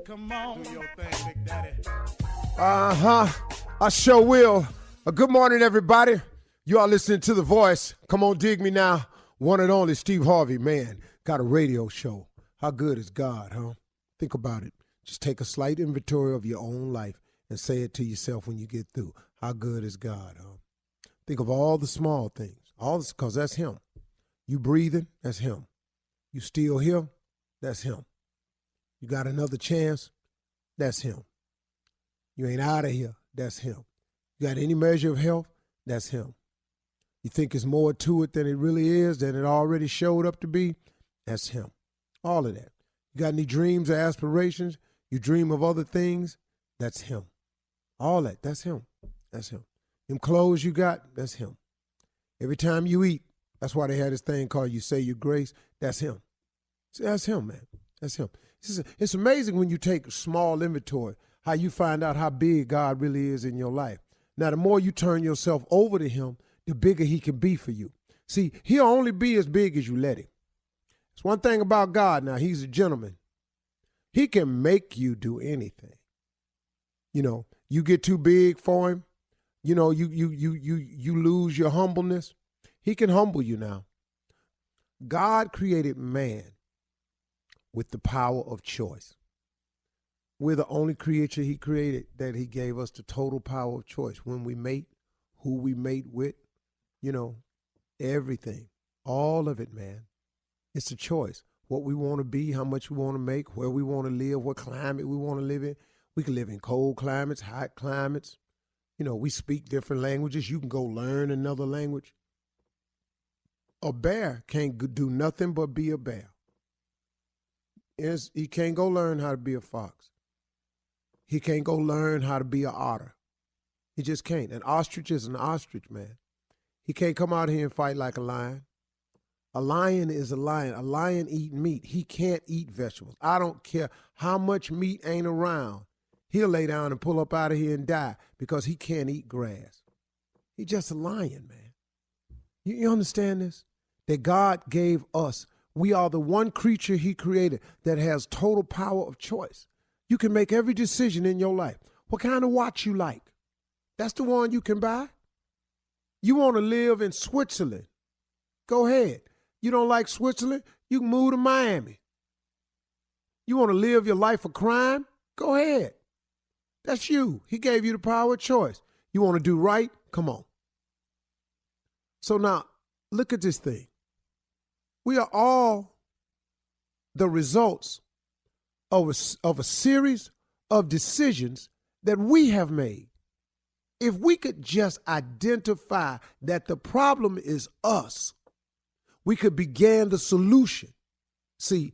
Come on, do your thing, Big Daddy. I sure will. Good morning, everybody. You are listening to The Voice. Come on, dig me now. One and only Steve Harvey, man. Got a radio show. How good is God, huh? Think about it. Just take a slight inventory of your own life and say it to yourself when you get through. How good is God, huh? Think of all the small things. All this, because that's him. You breathing, that's him. You still here, that's him. You got another chance, that's him. You ain't out of here, that's him. You got any measure of health, that's him. You think it's more to it than it really is, than it already showed up to be, that's him. All of that. You got any dreams or aspirations, you dream of other things, that's him. All that, that's him. That's him. Them clothes you got, that's him. Every time you eat, that's why they had this thing called You Say Your Grace, that's him. See, that's him, man. That's him. It's amazing when you take small inventory, how you find out how big God really is in your life. Now, the more you turn yourself over to him, the bigger he can be for you. See, he'll only be as big as you let him. It's one thing about God now, he's a gentleman. He can make you do anything. You know, you get too big for him, you know, you lose your humbleness. He can humble you now. God created man with the power of choice. We're the only creature he created that he gave us the total power of choice. When we mate, who we mate with, you know, everything, all of it, man. It's a choice. What we want to be, how much we want to make, where we want to live, what climate we want to live in. We can live in cold climates, hot climates. You know, we speak different languages. You can go learn another language. A bear can't do nothing but be a bear. He can't go learn how to be a fox. He can't go learn how to be an otter. He just can't. An ostrich is an ostrich, man. He can't come out here and fight like a lion. A lion is a lion. A lion eat meat. He can't eat vegetables. I don't care how much meat ain't around. He'll lay down and pull up out of here and die because he can't eat grass. He's just a lion, man. You understand this? That God gave us. We are the one creature he created that has total power of choice. You can make every decision in your life. What kind of watch you like? That's the one you can buy. You want to live in Switzerland? Go ahead. You don't like Switzerland? You can move to Miami. You want to live your life of crime? Go ahead. That's you. He gave you the power of choice. You want to do right? Come on. So now, look at this thing. We are all the results of a series of decisions that we have made. If we could just identify that the problem is us, we could begin the solution. See,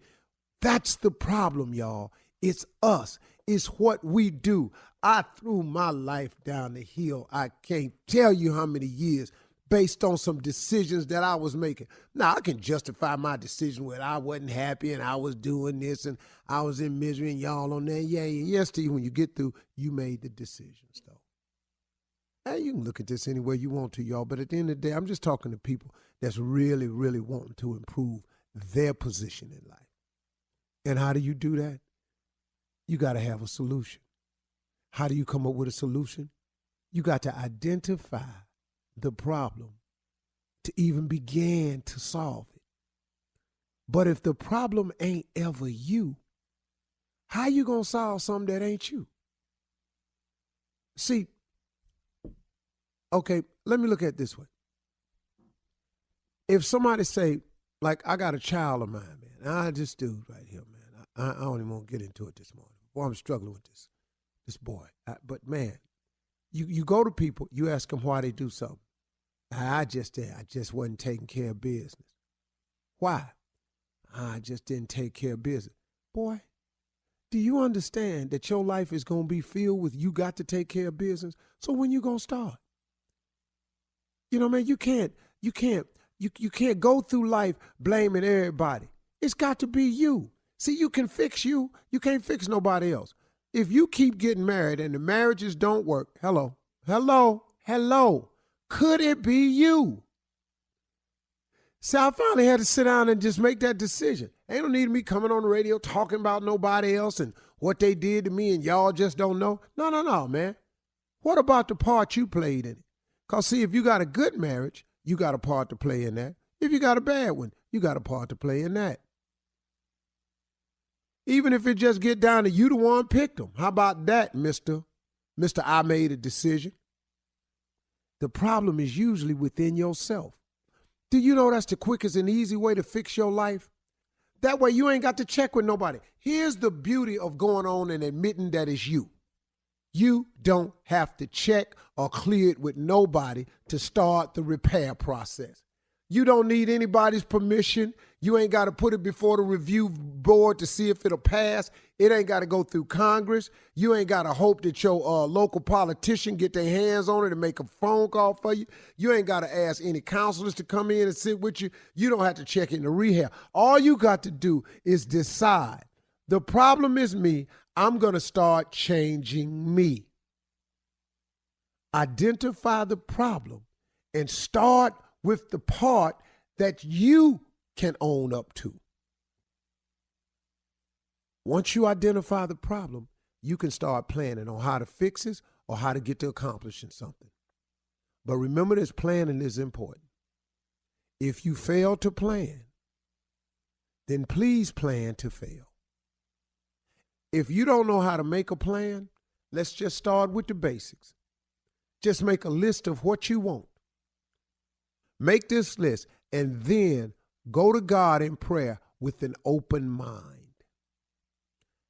that's the problem, y'all. It's us. It's what we do. I threw my life down the hill. I can't tell you how many years based on some decisions that I was making. Now, I can justify my decision when I wasn't happy and I was doing this and I was in misery and y'all on there. Yeah, yes, Steve, when you get through, you made the decisions, though. Now, you can look at this any way you want to, y'all, but at the end of the day, I'm just talking to people that's really, really wanting to improve their position in life. And how do you do that? You got to have a solution. How do you come up with a solution? You got to identify the problem to even begin to solve it. But if the problem ain't ever you, how you going to solve something that ain't you? See, okay, let me look at it this way. If somebody say, like, I got a child of mine, man, this dude right here, man, I don't even want to get into it this morning. Boy, I'm struggling with this boy. But, man, you go to people, you ask them why they do something. I just wasn't taking care of business. Why? I just didn't take care of business. Boy, do you understand that your life is going to be filled with you got to take care of business? So when you going to start? You know, man, you can't go through life blaming everybody. It's got to be you. See, you can fix you. You can't fix nobody else. If you keep getting married and the marriages don't work, hello, could it be you? So I finally had to sit down and just make that decision. Ain't no need of me coming on the radio talking about nobody else and what they did to me and y'all just don't know. No, man. What about the part you played in it? Because, see, if you got a good marriage, you got a part to play in that. If you got a bad one, you got a part to play in that. Even if it just get down to you the one picked them. How about that, Mr. I made a decision? The problem is usually within yourself. Do you know that's the quickest and easy way to fix your life? That way you ain't got to check with nobody. Here's the beauty of going on and admitting that it's you. You don't have to check or clear it with nobody to start the repair process. You don't need anybody's permission. You ain't got to put it before the review board to see if it'll pass. It ain't got to go through Congress. You ain't got to hope that your local politician get their hands on it and make a phone call for you. You ain't got to ask any counselors to come in and sit with you. You don't have to check into rehab. All you got to do is decide. The problem is me. I'm going to start changing me. Identify the problem and start with the part that you can own up to. Once you identify the problem, you can start planning on how to fix it or how to get to accomplishing something. But remember this, planning is important. If you fail to plan, then please plan to fail. If you don't know how to make a plan, let's just start with the basics. Just make a list of what you want. Make this list and then go to God in prayer with an open mind.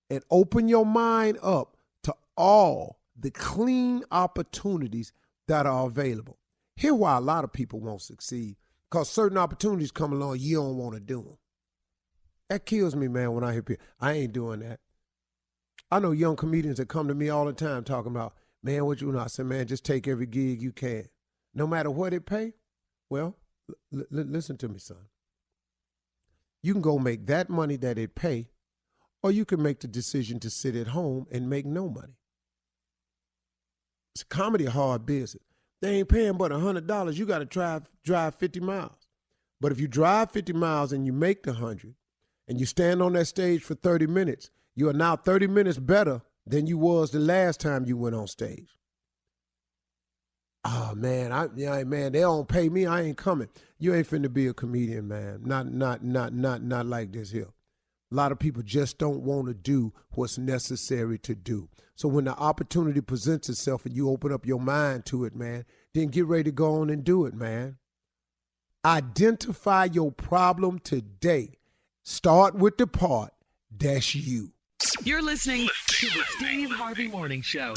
And open your mind up to all the clean opportunities that are available. Here's why a lot of people won't succeed. Because certain opportunities come along, you don't want to do them. That kills me, man, when I hear people. I ain't doing that. I know young comedians that come to me all the time talking about, man, what you know? I said, man, just take every gig you can. No matter what it pay. Well, listen to me, son. You can go make that money that it pay, or you can make the decision to sit at home and make no money. It's comedy a hard business. They ain't paying but $100. You got to drive 50 miles. But if you drive 50 miles and you make the 100, and you stand on that stage for 30 minutes, you are now 30 minutes better than you was the last time you went on stage. Oh, man, man, they don't pay me. I ain't coming. You ain't finna be a comedian, man. Not like this here. A lot of people just don't want to do what's necessary to do. So when the opportunity presents itself and you open up your mind to it, man, then get ready to go on and do it, man. Identify your problem today. Start with the part that's you. You're listening to the Steve Harvey Morning Show.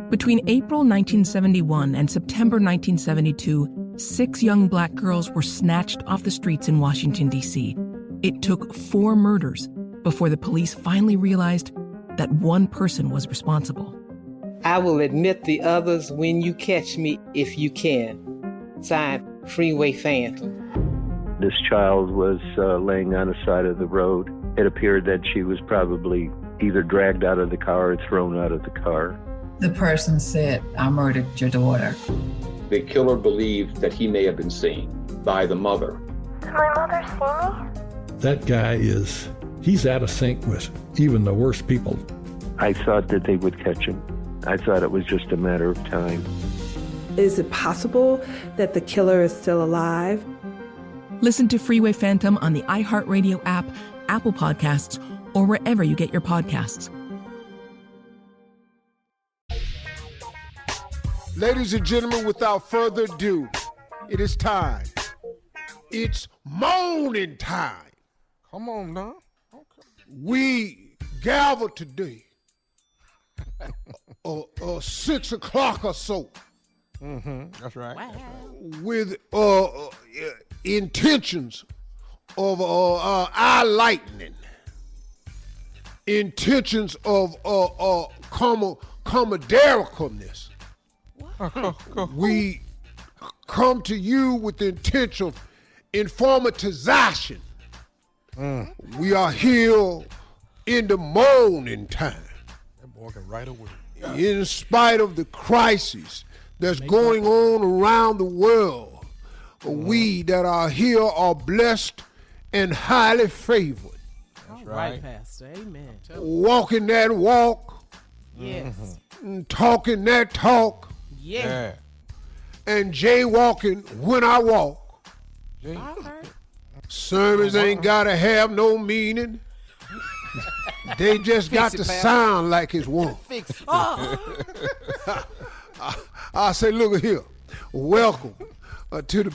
Between April 1971 and September 1972, 6 young black girls were snatched off the streets in Washington, D.C. It took 4 murders before the police finally realized that one person was responsible. I will admit the others when you catch me, if you can. Signed, Freeway Phantom. This child was laying on the side of the road. It appeared that she was probably either dragged out of the car or thrown out of the car. The person said, I murdered your daughter. The killer believed that he may have been seen by the mother. Did my mother see me? That guy he's out of sync with even the worst people. I thought that they would catch him. I thought it was just a matter of time. Is it possible that the killer is still alive? Listen to Freeway Phantom on the iHeartRadio app, Apple Podcasts, or wherever you get your podcasts. Ladies and gentlemen, without further ado, it is time. It's morning time. Come on now. Okay. We gather today 6 o'clock or so. That's right. Wow. With intentions of eye lightening, intentions of comedicalness. We come to you with the intention of informatization. We are here in the morning time. That boy can write away. In spite of the crisis that's going on around the world, we that are here are blessed and highly favored. right, Pastor. Amen. Walking that walk. Yes. Talking that talk. Yeah. And jaywalking when I walk. All right. Sermons ain't gotta have no meaning. They just got to sound like it's one. I say, look here. Welcome to the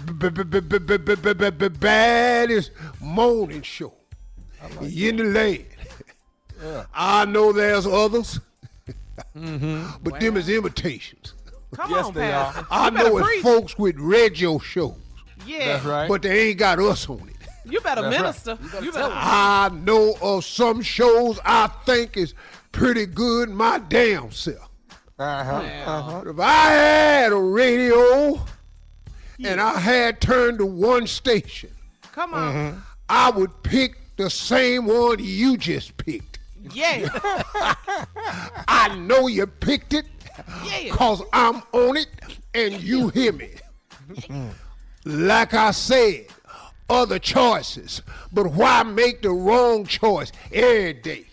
baddest morning show in the land. Yeah. I know there's others, but them is imitations. Come on, Pastor. I know it's folks with radio shows. Yeah. That's right. But they ain't got us on it. You better minister. Right. You better. I know of some shows I think is pretty good my damn self. If I had a radio and I had turned to one station, come on, I would pick the same one you just picked. Yeah. I know you picked it because I'm on it and you hear me. Like I said, other choices, but why make the wrong choice every day?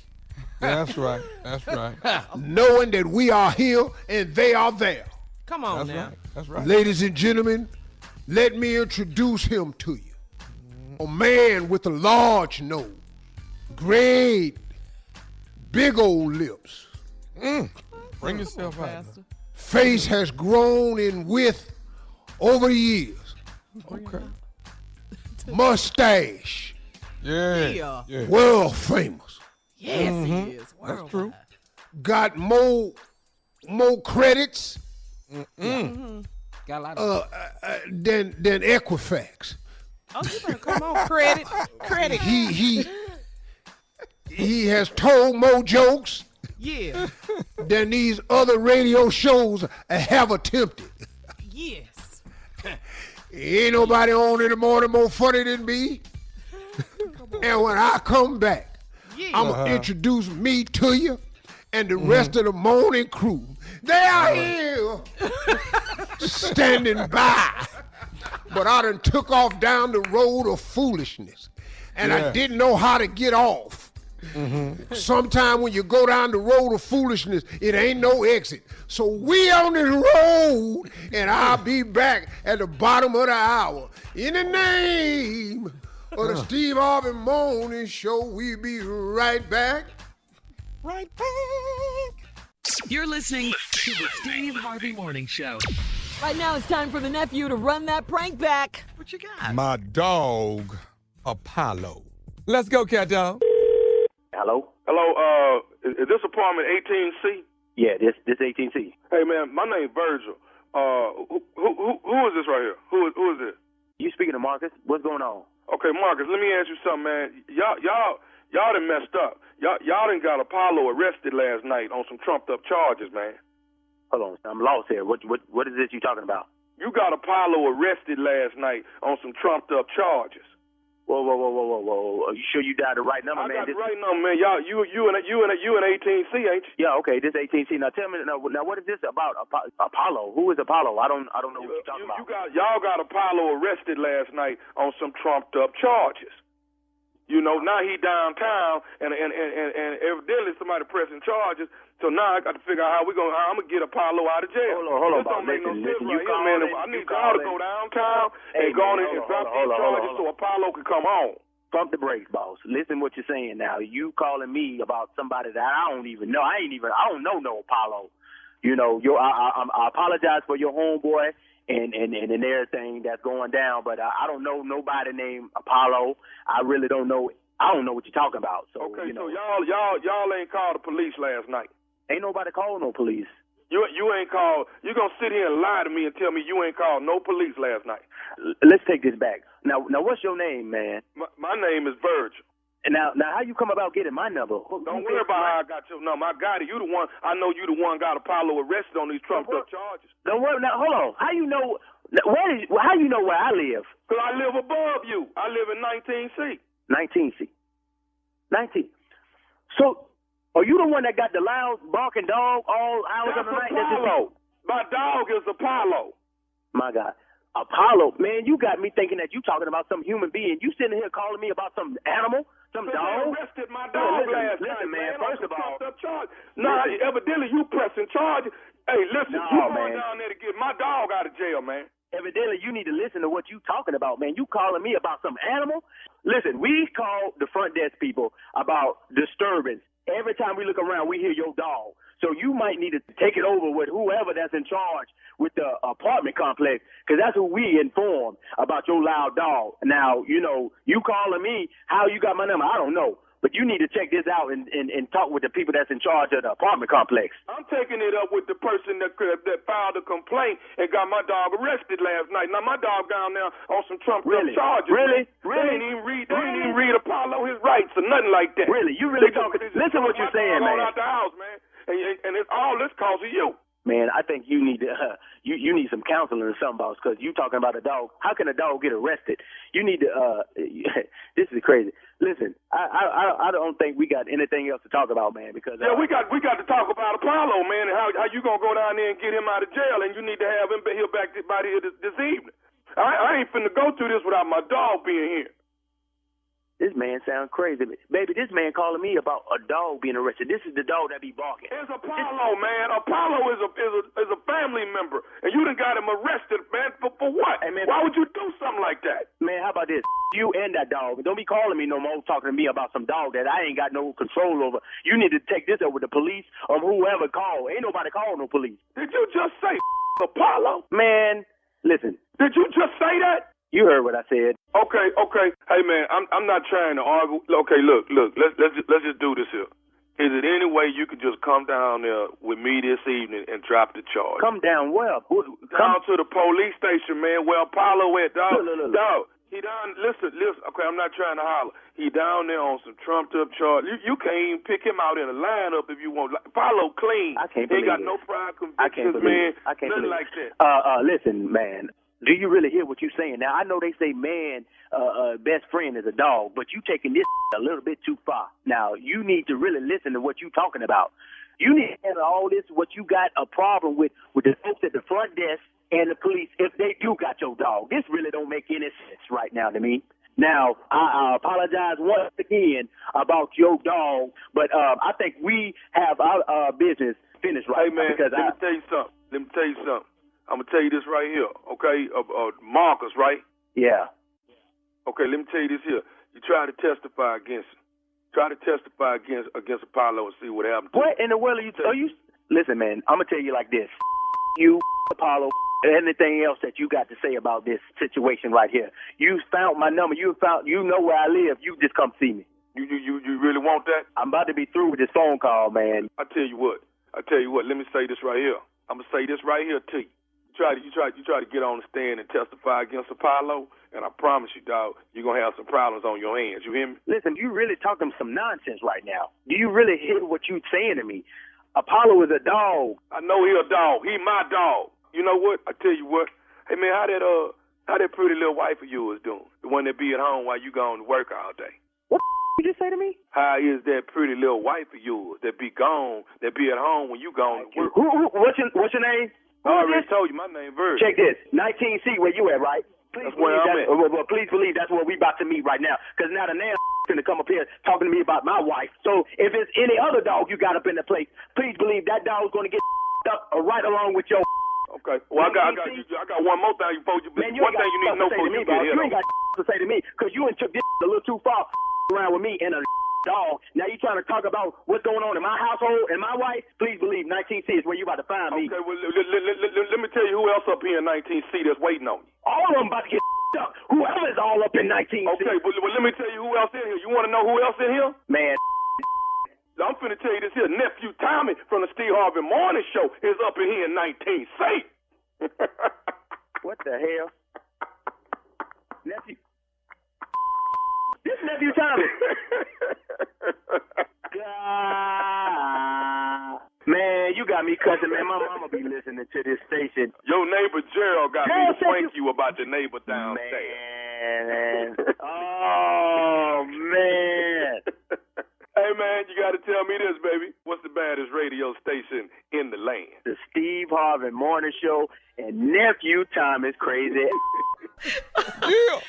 That's right. That's right. Knowing that we are here and they are there. Come on That's now. right. That's right. Ladies and gentlemen, let me introduce him to you. A man with a large nose, great, big old lips. Bring yourself out. Face has grown in width over the years. Okay. Mustache. Yeah. World famous. Yes, he is. That's true. Got more credits Got a lot of. than Equifax. Oh, you better come on, credit. He has told more jokes than these other radio shows have attempted. Yes. Ain't nobody on in the morning more funny than me. And when I come back, I'm going to introduce me to you and the rest of the morning crew. They are here standing by. But I done took off down the road of foolishness. And I didn't know how to get off. Sometime when you go down the road of foolishness, it ain't no exit. So we on this road, and I'll be back at the bottom of the hour. In the name of the Steve Harvey Morning Show, we'll be right back. Right back. You're listening to the Steve Harvey Morning Show. Right now it's time for the nephew to run that prank back. What you got? My dog, Apollo. Let's go, cat dog. Hello? Hello, is this apartment 18C? Yeah, this 18C. Hey, man, my name's Virgil. Who is this right here? Who is this? You speaking to Marcus? What's going on? Okay, Marcus, let me ask you something, man. Y'all done messed up. Y'all done got Apollo arrested last night on some trumped-up charges, man. Hold on, I'm lost here. What is this you talking about? You got Apollo arrested last night on some trumped-up charges. Whoa. Are you sure you dialed the right number, man? I got the right number, man. Y'all, you and 18C, ain't you? Yeah, okay, this 18C. Now tell me, now what is this about Apollo? Who is Apollo? I don't know what you're talking about. Y'all got Apollo arrested last night on some trumped-up charges. You know, now he downtown, and evidently somebody pressing charges. So now I got to figure out how I'm gonna get Apollo out of jail. Hold on, this don't make no sense right here, man. I need y'all to go downtown and go on and drop these charges so Apollo can come home. Pump the brakes, boss. Listen what you're saying now. You calling me about somebody that I don't even know. I don't know no Apollo. You know, I apologize for your homeboy and everything that's going down, but I don't know nobody named Apollo. I really don't know. I don't know what you're talking about. So okay, you know. so y'all ain't called the police last night. Ain't nobody called no police. You ain't called. You gonna sit here and lie to me and tell me you ain't called no police last night? Let's take this back. Now what's your name, man? My name is Virgil. And now how you come about getting my number? Don't worry about how I got your number. I got it. You the one. I know you the one got Apollo arrested on these trumped up charges. Don't worry. Now hold on. How you know? How you know where I live? Because I live above you. I live in 19C. 19C. 19. So, are you the one that got the loud barking dog all hours of the night? That's Apollo. My dog is Apollo. My God. Apollo, man, you got me thinking that you talking about some human being. You sitting here calling me about some animal? Some They dog? arrested my dog last night, man. First of all, nah, evidently you pressing charges. Hey, listen, you going man. down there to get my dog out of jail, man. Evidently, you need to listen to what you talking about, man. You calling me about some animal? Listen, we call the front desk people about disturbance. Every time we look around, we hear your dog. So you might need to take it over with whoever that's in charge with the apartment complex, because that's who we inform about your loud dog. Now, you know, you calling me, how you got my number, I don't know. But you need to check this out and talk with the people that's in charge of the apartment complex. I'm taking it up with the person that filed a complaint and got my dog arrested last night. Now, my dog down there on some trumped-up charges. Really? They didn't even read Apollo his rights or nothing like that. Really? You really talking? Listen what you're saying, man. Out the house, man. And it's all this cause of you. Man, I think you need to you need some counseling or something, boss, because you talking about a dog. How can a dog get arrested? You need to this is crazy. Listen, I don't think we got anything else to talk about, man, because we got to talk about Apollo, man, and how you gonna go down there and get him out of jail, and you need to have him here back by here this evening. I ain't finna go through this without my dog being here. This man sounds crazy. Baby, this man calling me about a dog being arrested. This is the dog that be barking. It's Apollo, man. Apollo is a family member, and you done got him arrested, man, for what? Hey, man, why would you do something like that? Man, how about this? You and that dog. Don't be calling me no more talking to me about some dog that I ain't got no control over. You need to take this up with the police or whoever called. Ain't nobody called no police. Did you just say Apollo? Man, listen. Did you just say that? You heard what I said. Okay. Hey, man, I'm not trying to argue. Okay, look. Let's just do this here. Is it any way you could just come down there with me this evening and drop the charge? Come down where? Down to the police station, man, where Apollo went, dog. Look. Dog, he down, listen. Okay, I'm not trying to holler. He down there on some trumped-up charge. You can't even pick him out in a lineup if you want. Apollo clean. I can't believe He ain't got no prior convictions, man. I can't Nothing believe like that. Listen, man. Do you really hear what you're saying? Now, I know they say man, best friend is a dog, but you taking this a little bit too far. Now, you need to really listen to what you're talking about. You need to handle all this, what you got a problem with the folks at the front desk and the police, if they do got your dog. This really don't make any sense right now to me. Now, I apologize once again about your dog, but I think we have our business finished right now. Hey, man, let me tell you something. I'm going to tell you this right here, okay? Marcus, right? Yeah. Okay, let me tell you this here. You try to testify against him. Try to testify against Apollo and see what happens. What in the world are you? Listen, man, I'm going to tell you like this. You, Apollo, anything else that you got to say about this situation right here. You found my number. You know where I live. You just come see me. You really want that? I'm about to be through with this phone call, man. I tell you what. Let me say this right here. I'm going to say this right here to you. You try to get on the stand and testify against Apollo, and I promise you, dog, you're going to have some problems on your hands. You hear me? Listen, you really talking some nonsense right now. Do you really hear what you saying to me? Apollo is a dog. I know he a dog. He my dog. You know what? I tell you what. Hey, man, how that pretty little wife of yours doing? The one that be at home while you going to work all day. What you just say to me? How is that pretty little wife of yours that be gone, that be at home when you going to work? What's your name? I already told you my name, Virgil. Check this. 19C, where you at, right? That's where I'm at. Well, please believe that's where we about to meet right now. Because now the man going to come up here talking to me about my wife. So if it's any other dog you got up in the place, please believe that dog's going to get up right along with your. Okay. Well, I got one more thing before you. Man, one thing you need to know before you get here. You ain't got to say to me because you took this a little too far around with me and a dog. Now you trying to talk about what's going on in my household and my wife? Please believe 19C is where you about to find me. Okay, well, let me tell you who else up here in 19C that's waiting on you. All of them about to get up. Whoever's all up in 19C. Okay, well, let me tell you who else in here. You want to know who else in here? Man. I'm finna tell you this here. Nephew Tommy from the Steve Harvey Morning Show is up in here in 19C. What the hell? Nephew. This nephew Tommy. Man, you got me cussing, man. My mama be listening to this station. Your neighbor Gerald got me to thank you about your neighbor downstairs. Man. Oh, man. Hey, man, you got to tell me this, baby. What's the baddest radio station in the land? The Steve Harvey Morning Show and Nephew Tom is crazy. Yeah.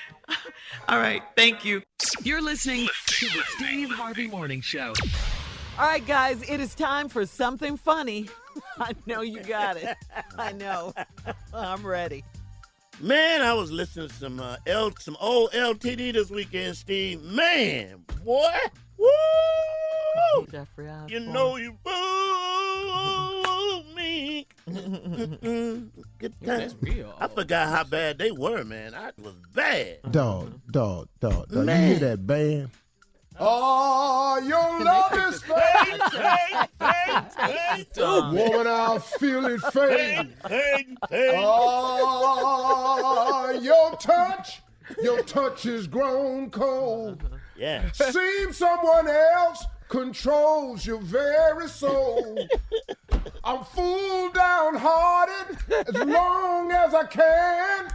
All right, thank you. You're listening to the Steve Harvey Morning Show. All right, guys, it is time for something funny. I know you got it. I know. I'm ready. Man, I was listening to some old LTD this weekend, Steve. Man, boy, woo! Jeffrey Osborne. You know you fooled me. Good time. That's real. I forgot how bad they were, man. I was bad. Dog. You Man. hear that band? Oh, your love is fake. Woman, I feel it fade. Oh, your touch is grown cold. Yeah. Seems someone else controls your very soul. I'm fooled downhearted as long as I can.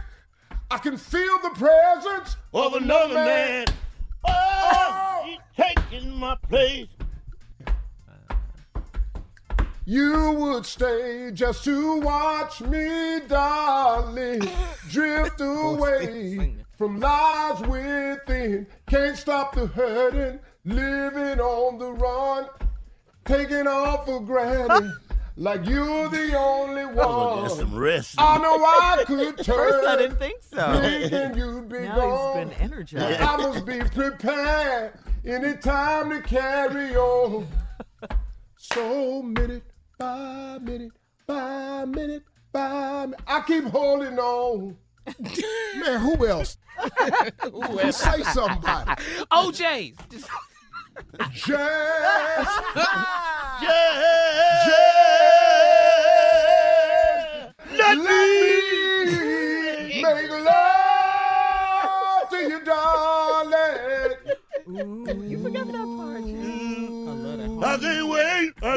I can feel the presence Of another man. Oh, he's taking my place. You would stay just to watch me, darling, drift away from lies within. Can't stop the hurting, living on the run, taking off for granted, like you're the only one. Get some rest. I know I could turn. First, I didn't think so. Thinking you'd be Now gone. he's been energized. I must be prepared anytime to carry on. So minute by minute by minute by minute, I keep holding on. Man, who else? Say somebody. OJ's. Jazz. Let me make love to you, darling. Ooh, you forgot that part. I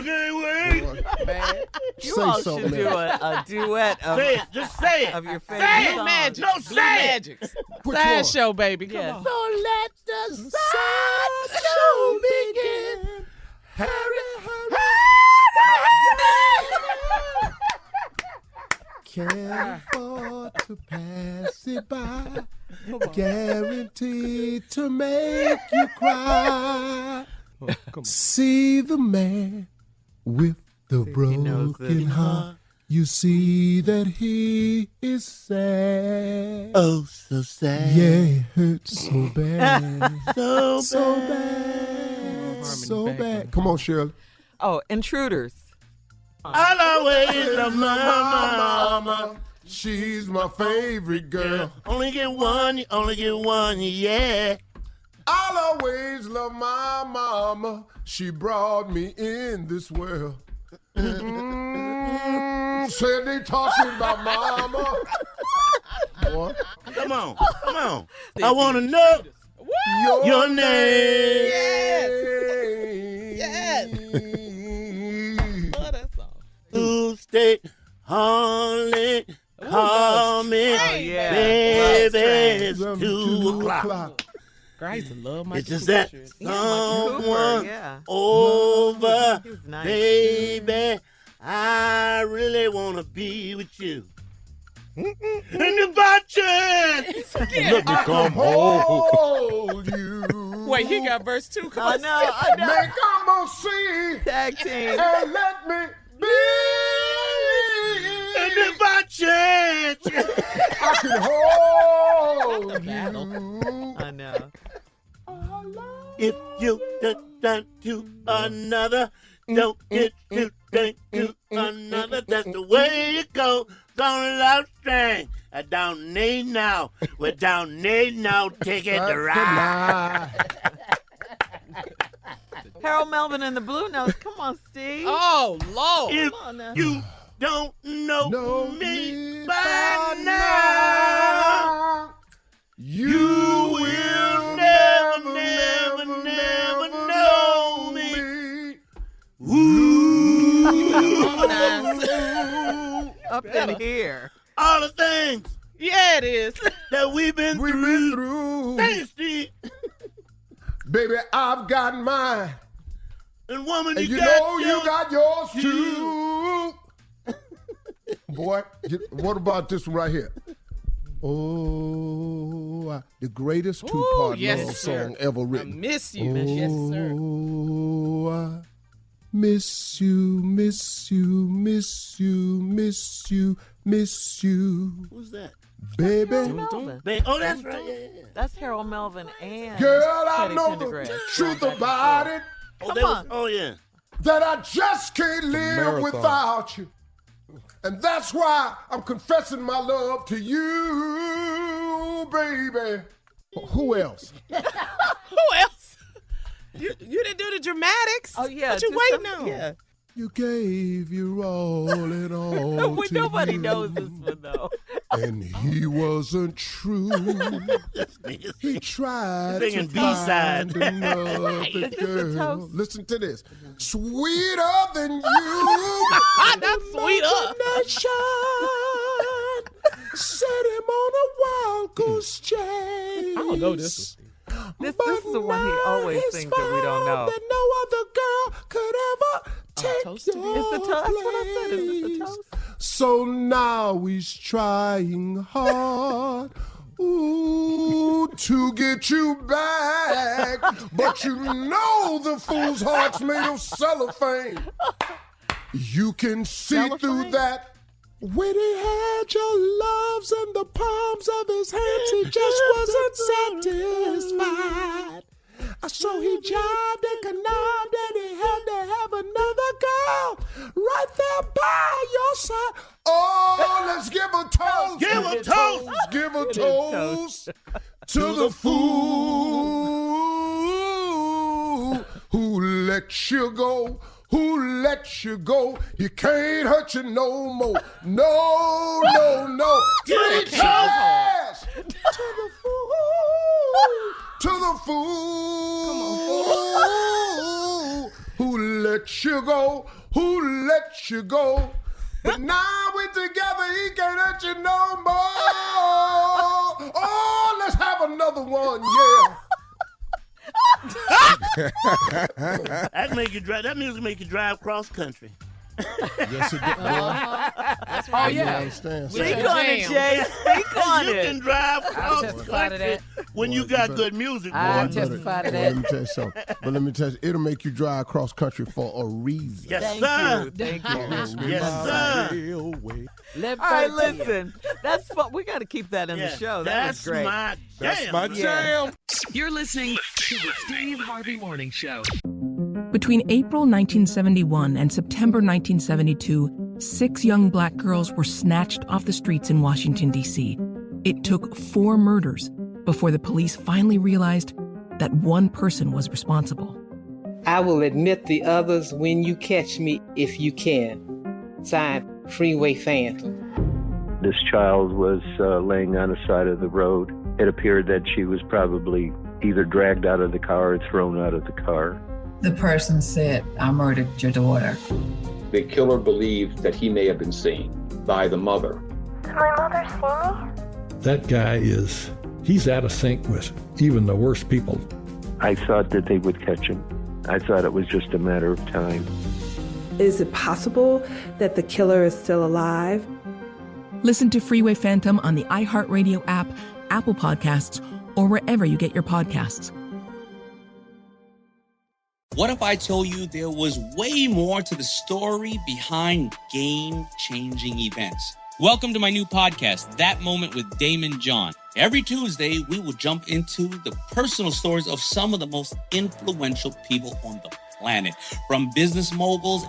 can't wait. Man. You Say all something, should do man. a duet of, Say it. Just say it. of your Blue favorite song. Magic. No, Blue say it. Magic. Which Side one? show, baby. Come Yes. on. So let the side show begin. Can't afford to pass it by. Guaranteed to make you cry. See the man with the broken heart. You see that he is sad. Oh, so sad. Yeah, it hurts so bad. So bad. So bad. Come on, Shirley. Oh, Intruders. I'll always love my mama. She's my favorite girl. Only get one, yeah. I'll always love my mama. She brought me in this world. Said they talking about mama. What? Come on. I want to know your name. Yes. Love that song. Tuesday, Harley, call me. Oh, yeah. Baby, it's Love 2 o'clock. I used to love my It's just that Cooper, someone yeah. over, He was nice. baby. I really want to be with you. And if by chance, let me come home. Hold you. Wait, he got verse 2. Come on. I know. Man, come on, see. Tag team. And let me be. And if by chance, I can hold you. I know. if you turn to another, don't get to think to another. That's the way it goes. Gonna love string. I don't need no. We don't need no ticket to ride. Harold Melvin and the Blue Notes. Come on, Steve. Oh, Lord. If Come on now. you don't know me by now, you will never know me. Up in here. All the things Yeah, it is. that we've been through. Thanks, Steve. Baby, I've got mine. And woman, And you you got yours too. Boy, what about this one right here? Oh, the greatest two-part love song ever written. I miss you. Yes, sir. Oh, I miss you, miss you, miss you, miss you, miss you. Who's that? Baby. Melvin. Oh, that's right. Yeah. That's Harold Melvin and Girl, I Teddy know Pendergrass. the truth about it. Come on. Oh, yeah. That I just can't live marathon. without you. And that's why I'm confessing my love to you, baby. Who else? Who else? You didn't do the dramatics. Oh, yeah. What you just waiting some- on? Yeah. You gave your all and all Wait, to nobody you. knows this one, though. And he wasn't true. He tried to Singing B-side. find another Is this a girl. toast? Listen to this. Sweeter than you. That's sweeter. Imagination set him on a wild goose chase. I don't know this one. This is the one he always sings that we don't know. That no other girl could ever take toast to me. your It's the toast. That's what I said. Is this the place. toast? So now he's trying hard, to get you back. But you know the fool's heart's made of cellophane. You can see through that. When he had your loves in the palms of his hands, he just wasn't satisfied. So he jived and connived and he had to have another girl right there by your side. Oh, let's give a toast. Give a toast. Give a toast to the fool who let you go. Who let you go? He can't hurt you no more. No, no, no. Three cheers to the fool. To the fool who let you go. Who let you go? But now we're together. He can't hurt you no more. Oh, let's have another one. Yeah. That music make you drive cross country. Yes, it did. That's right. Oh, yeah. I understand. Speak on it, Jay. Speak on You it. can drive cross testify to country that. when you got good music, boy. I testify to Let that. me tell you something. But let me tell you, it'll make you drive cross country for a reason. Yes, Thank sir. you. Thank you. Yes, sir. Let All right, Bert- listen. That's fun. We got to keep that in the show. That was That's great. my That's jam. my man. jam. You're listening to the Steve Harvey Morning Show. Between April 1971 and September 1972, 6 young black girls were snatched off the streets in Washington, D.C. It took 4 murders before the police finally realized that one person was responsible. I will admit the others when you catch me if you can. Signed, Freeway Phantom. This child was laying on the side of the road. It appeared that she was probably either dragged out of the car or thrown out of the car. The person said, I murdered your daughter. The killer believed that he may have been seen by the mother. Did my mother see me? That guy he's out of sync with even the worst people. I thought that they would catch him. I thought it was just a matter of time. Is it possible that the killer is still alive? Listen to Freeway Phantom on the iHeartRadio app, Apple Podcasts, or wherever you get your podcasts. What if I told you there was way more to the story behind game-changing events? Welcome to my new podcast, That Moment with Damon John. Every Tuesday, we will jump into the personal stories of some of the most influential people on the planet, from business moguls.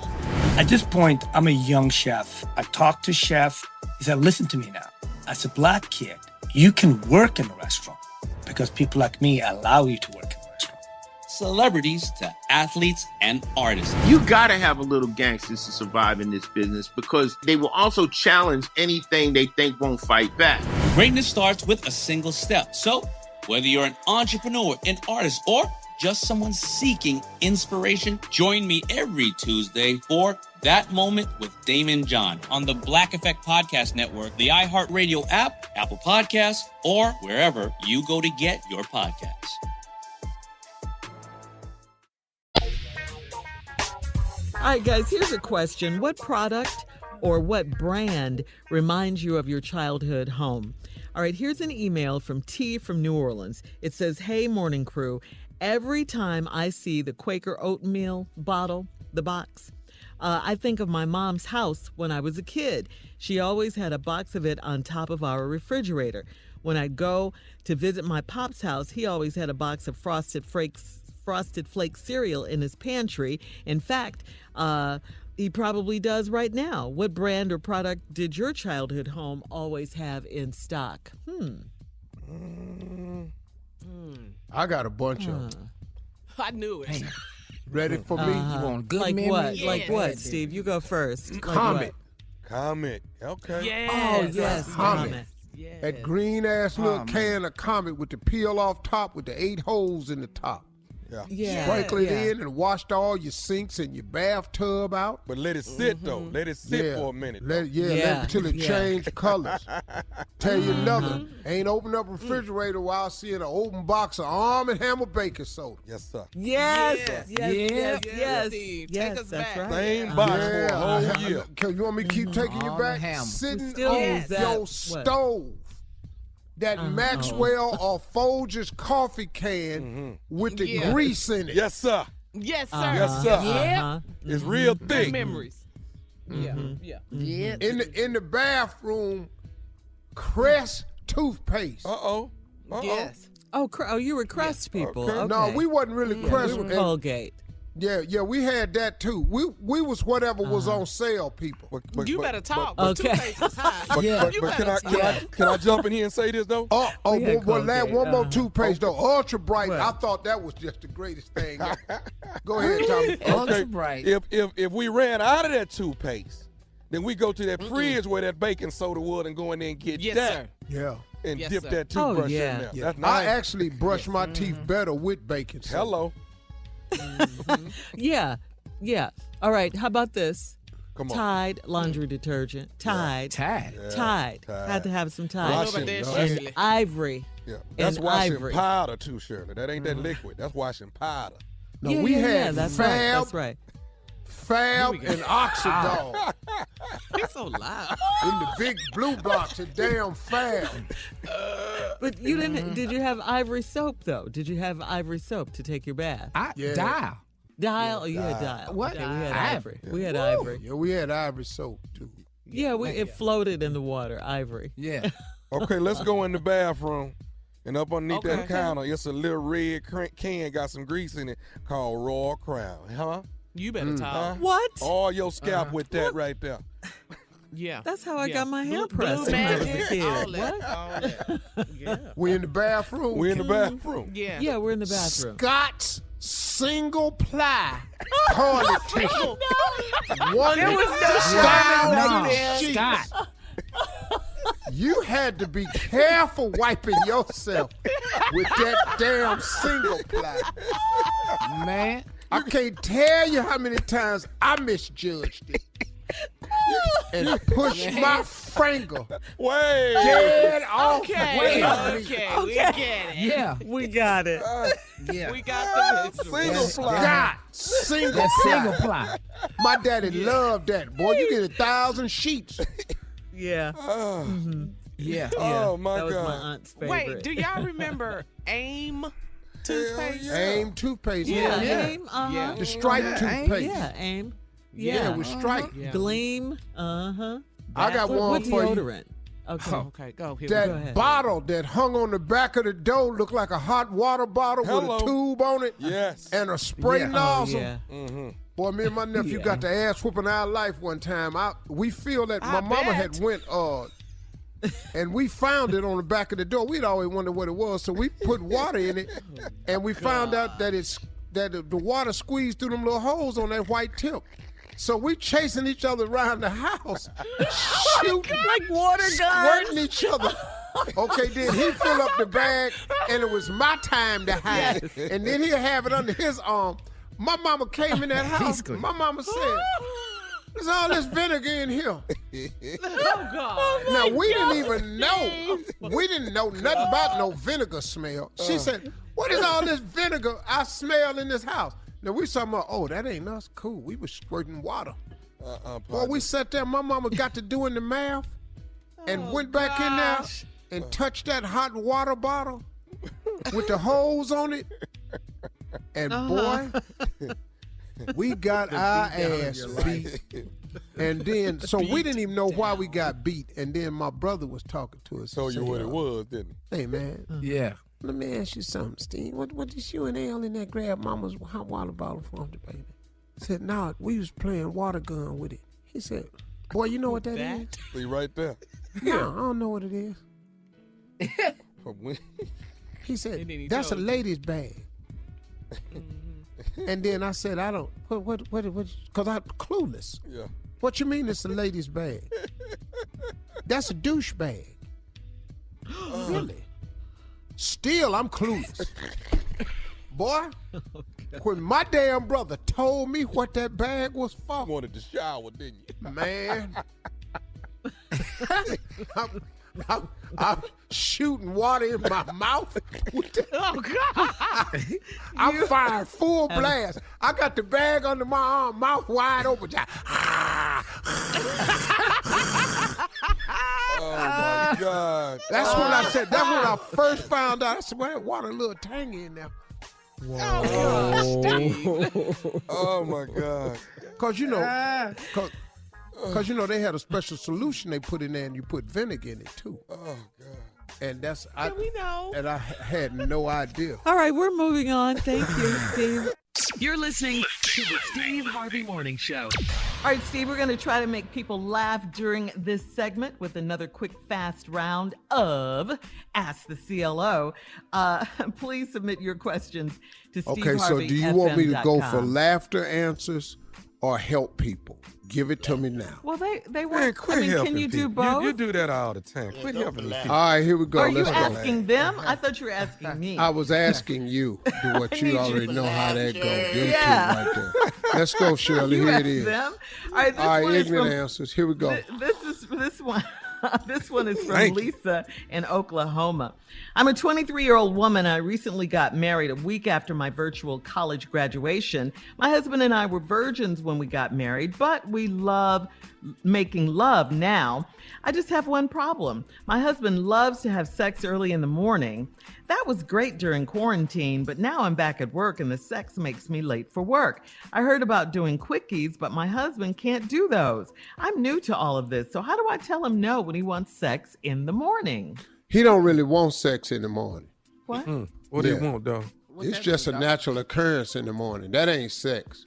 At this point, I'm a young chef. I talked to chef. He said, listen to me now. As a black kid, you can work in a restaurant because people like me allow you to work in a restaurant. Celebrities to athletes and artists. You gotta have a little gangsters to survive in this business because they will also challenge anything they think won't fight back. Greatness starts with a single step. So, whether you're an entrepreneur, an artist, or just someone seeking inspiration, join me every Tuesday for That Moment with Damon John on the Black Effect Podcast Network, the iHeartRadio app, Apple Podcasts, or wherever you go to get your podcasts. All right, guys, here's a question. What product or what brand reminds you of your childhood home? All right, here's an email from T from New Orleans. It says, "Hey, morning crew. Every time I see the Quaker oatmeal bottle, the box, I think of my mom's house when I was a kid. She always had a box of it on top of our refrigerator. When I'd go to visit my pop's house, he always had a box of Frosted Flakes cereal in his pantry. In fact, he probably does right now. What brand or product did your childhood home always have in stock?" I got a bunch of them. I knew it. Ready for me? You want good like memories? what? Yes. Like what, Steve? You go first. Like Comet. Comet. Okay. Yes. Oh, yes. Comet. Yes. That green ass little can of Comet with the peel off top with the 8 holes in the top. Yeah. Yeah. Sprinkle it in and washed all your sinks and your bathtub out. But let it sit though. Let it sit for a minute. Let it till it change colors. Tell you another. Ain't open up a refrigerator while seeing an open box of Arm & Hammer baking soda. Yes, sir. Yes. Steve. Yes, Take us that's back. right. Same box for a whole year. You want me to keep taking you Arm back? & Hammer. Sitting still on use that. your What? stove. That Maxwell or Folgers coffee can with the grease in it. Yes, sir. Yes, sir. Yes, sir. It's real Good thick. memories. Yeah. In the bathroom, Crest toothpaste. Yes. Oh, you were Crest people. Okay. No, we wasn't really Crest. We were Colgate. Yeah, we had that too. We was whatever was on sale, people. You better talk. Okay. Toothpaste is high. But can I jump in here and say this though? One more toothpaste though. Ultra Bright. I thought that was just the greatest thing. Go ahead, Tommy. Ultra Bright. If we ran out of that toothpaste, then we go to that fridge where that baking soda was and go in there and get that. Sir. Yeah. And Yes, dip sir. that toothbrush in there. Yeah. That's I nice. actually brush my teeth better with baking soda. Hello. Yeah. All right. How about this? Come on. Tide laundry detergent. Tide. Tide. Had to have some Tide. I know about that, And Shirley. Ivory. Yeah. That's And washing Ivory. powder too, Shirley. That ain't that liquid. That's washing powder. No, we had that's Fab, right. That's right. Fab, and Oxydol He's so loud. in the big blue box of damn Fab. But you didn't. Did you have Ivory soap though? Did you have Ivory soap to take your bath? Dial. Dial? Oh, you had Dial. What? Yeah, we had Ivory. We had Ivory. Yeah, we had Ivory soap too. Yeah, it floated in the water. Ivory. Yeah. Okay, let's go in the bathroom. And up underneath that counter, it's a little red can, got some grease in it, called Royal Crown. Huh? You better talk. What? All your scalp with that right there. Yeah. That's how I got my hair Blue pressed when I was a magic, kid. all that. Yeah. We in the bathroom. We in the bathroom. Yeah. Yeah, we're in the bathroom. Scott's single ply toilet tissue. One There was no Scott. No, Scott. You had to be careful wiping yourself with that damn single ply. Man. I can't tell you how many times I misjudged it. And pushed my finger Wait. dead off. Okay. Wait. We get it. Yeah. We got it. Yeah. We got the Single fly. God, single That ply. single ply. My daddy loved that. Boy, you get 1,000 sheets. Yeah. Yeah. Oh, my That was God. my aunt's favorite. Wait, do y'all remember AIM toothpaste? AIM toothpaste. Yeah, Yeah. AIM. Yeah. The stripe toothpaste. Yeah, AIM. Yeah, with stripe. Yeah. Gleam. I got one What for you. deodorant? Okay. Okay, go. Here That we go. ahead. bottle that hung on the back of the door looked like a hot water bottle Hello. with a tube on it Yes. and a spray Yeah. nozzle. Yeah. Boy, me and my nephew Yeah. got the ass whooping our life one time. We feel that I my mama bet. had went and we found it on the back of the door. We'd always wondered what it was, so we put water in it, and we found out that the water squeezed through them little holes on that white tip. So we chasing each other around the house, shooting, Like water guns. squirting each other. Okay, then he fill up the bag, and it was my time to hide. And then he'll have it under his arm. My mama came in that house. My mama said, "There's all this vinegar in here." Oh, God. Now, we didn't even know. We didn't know nothing about no vinegar smell. She said, "What is all this vinegar I smell in this house?" Now, we talking about, oh, that ain't us. Cool. We was squirting water. Boy, we sat there. My mama got to doing the math and went back in there and touched that hot water bottle with the hose on it. And boy, we got our ass beat. And then, so we didn't even know why we got beat. And then my brother was talking to us. Told you what it was, didn't he? Hey, man. Yeah. Let me ask you something, Steve. What did you and Al in there grab mama's hot water bottle from the baby? I said, nah, we was playing water gun with it. He said, boy, you know what that is? See right there. No, I don't know what it is. He said, that's a lady's bag. And then I said, I don't, what, because I'm clueless. Yeah. What you mean it's a lady's bag? That's a douche bag. Really? Still, I'm clueless. Boy, when my damn brother told me what that bag was for. You wanted to shower, didn't you? Man. I'm shooting water in my mouth. Oh, God. I'm firing full blast. I got the bag under my arm, mouth wide open. Oh, my God. That's what I said. That's when I first found out. I said, well, that water a little tangy in there. Oh, my God. Because, you know, because you know they had a special solution they put in there, and you put vinegar in it too. Oh God! And that's we know. And I had no idea. All right, we're moving on. Thank you, Steve. You're listening to the Steve Harvey Morning Show. All right, Steve, we're going to try to make people laugh during this segment with another quick, fast round of Ask the CLO. Please submit your questions to Steve Okay, so do you want me to go for laughter answers or help people? Give it to me now. Well, they Man, want. quit I mean, helping can you do people. both? You do that all the time. Quit helping these people. All right, here we go. Are Let's you go. asking them? I thought you were asking me. I was asking you. Do what you already know how that goes. Them Yeah. two right there. Let's go, Shirley. You Here asked it is. them? All right, ignorant answers. Here we go. This one. This one is from Lisa in Oklahoma. I'm a 23-year-old woman. I recently got married a week after my virtual college graduation. My husband and I were virgins when we got married, but we love making love now. I just have one problem. My husband loves to have sex early in the morning. That was great during quarantine, but now I'm back at work and the sex makes me late for work. I heard about doing quickies, but my husband can't do those. I'm new to all of this, so how do I tell him no when he wants sex in the morning? He don't really want sex in the morning. What? What do you want, though? It's just a natural occurrence in the morning. That ain't sex.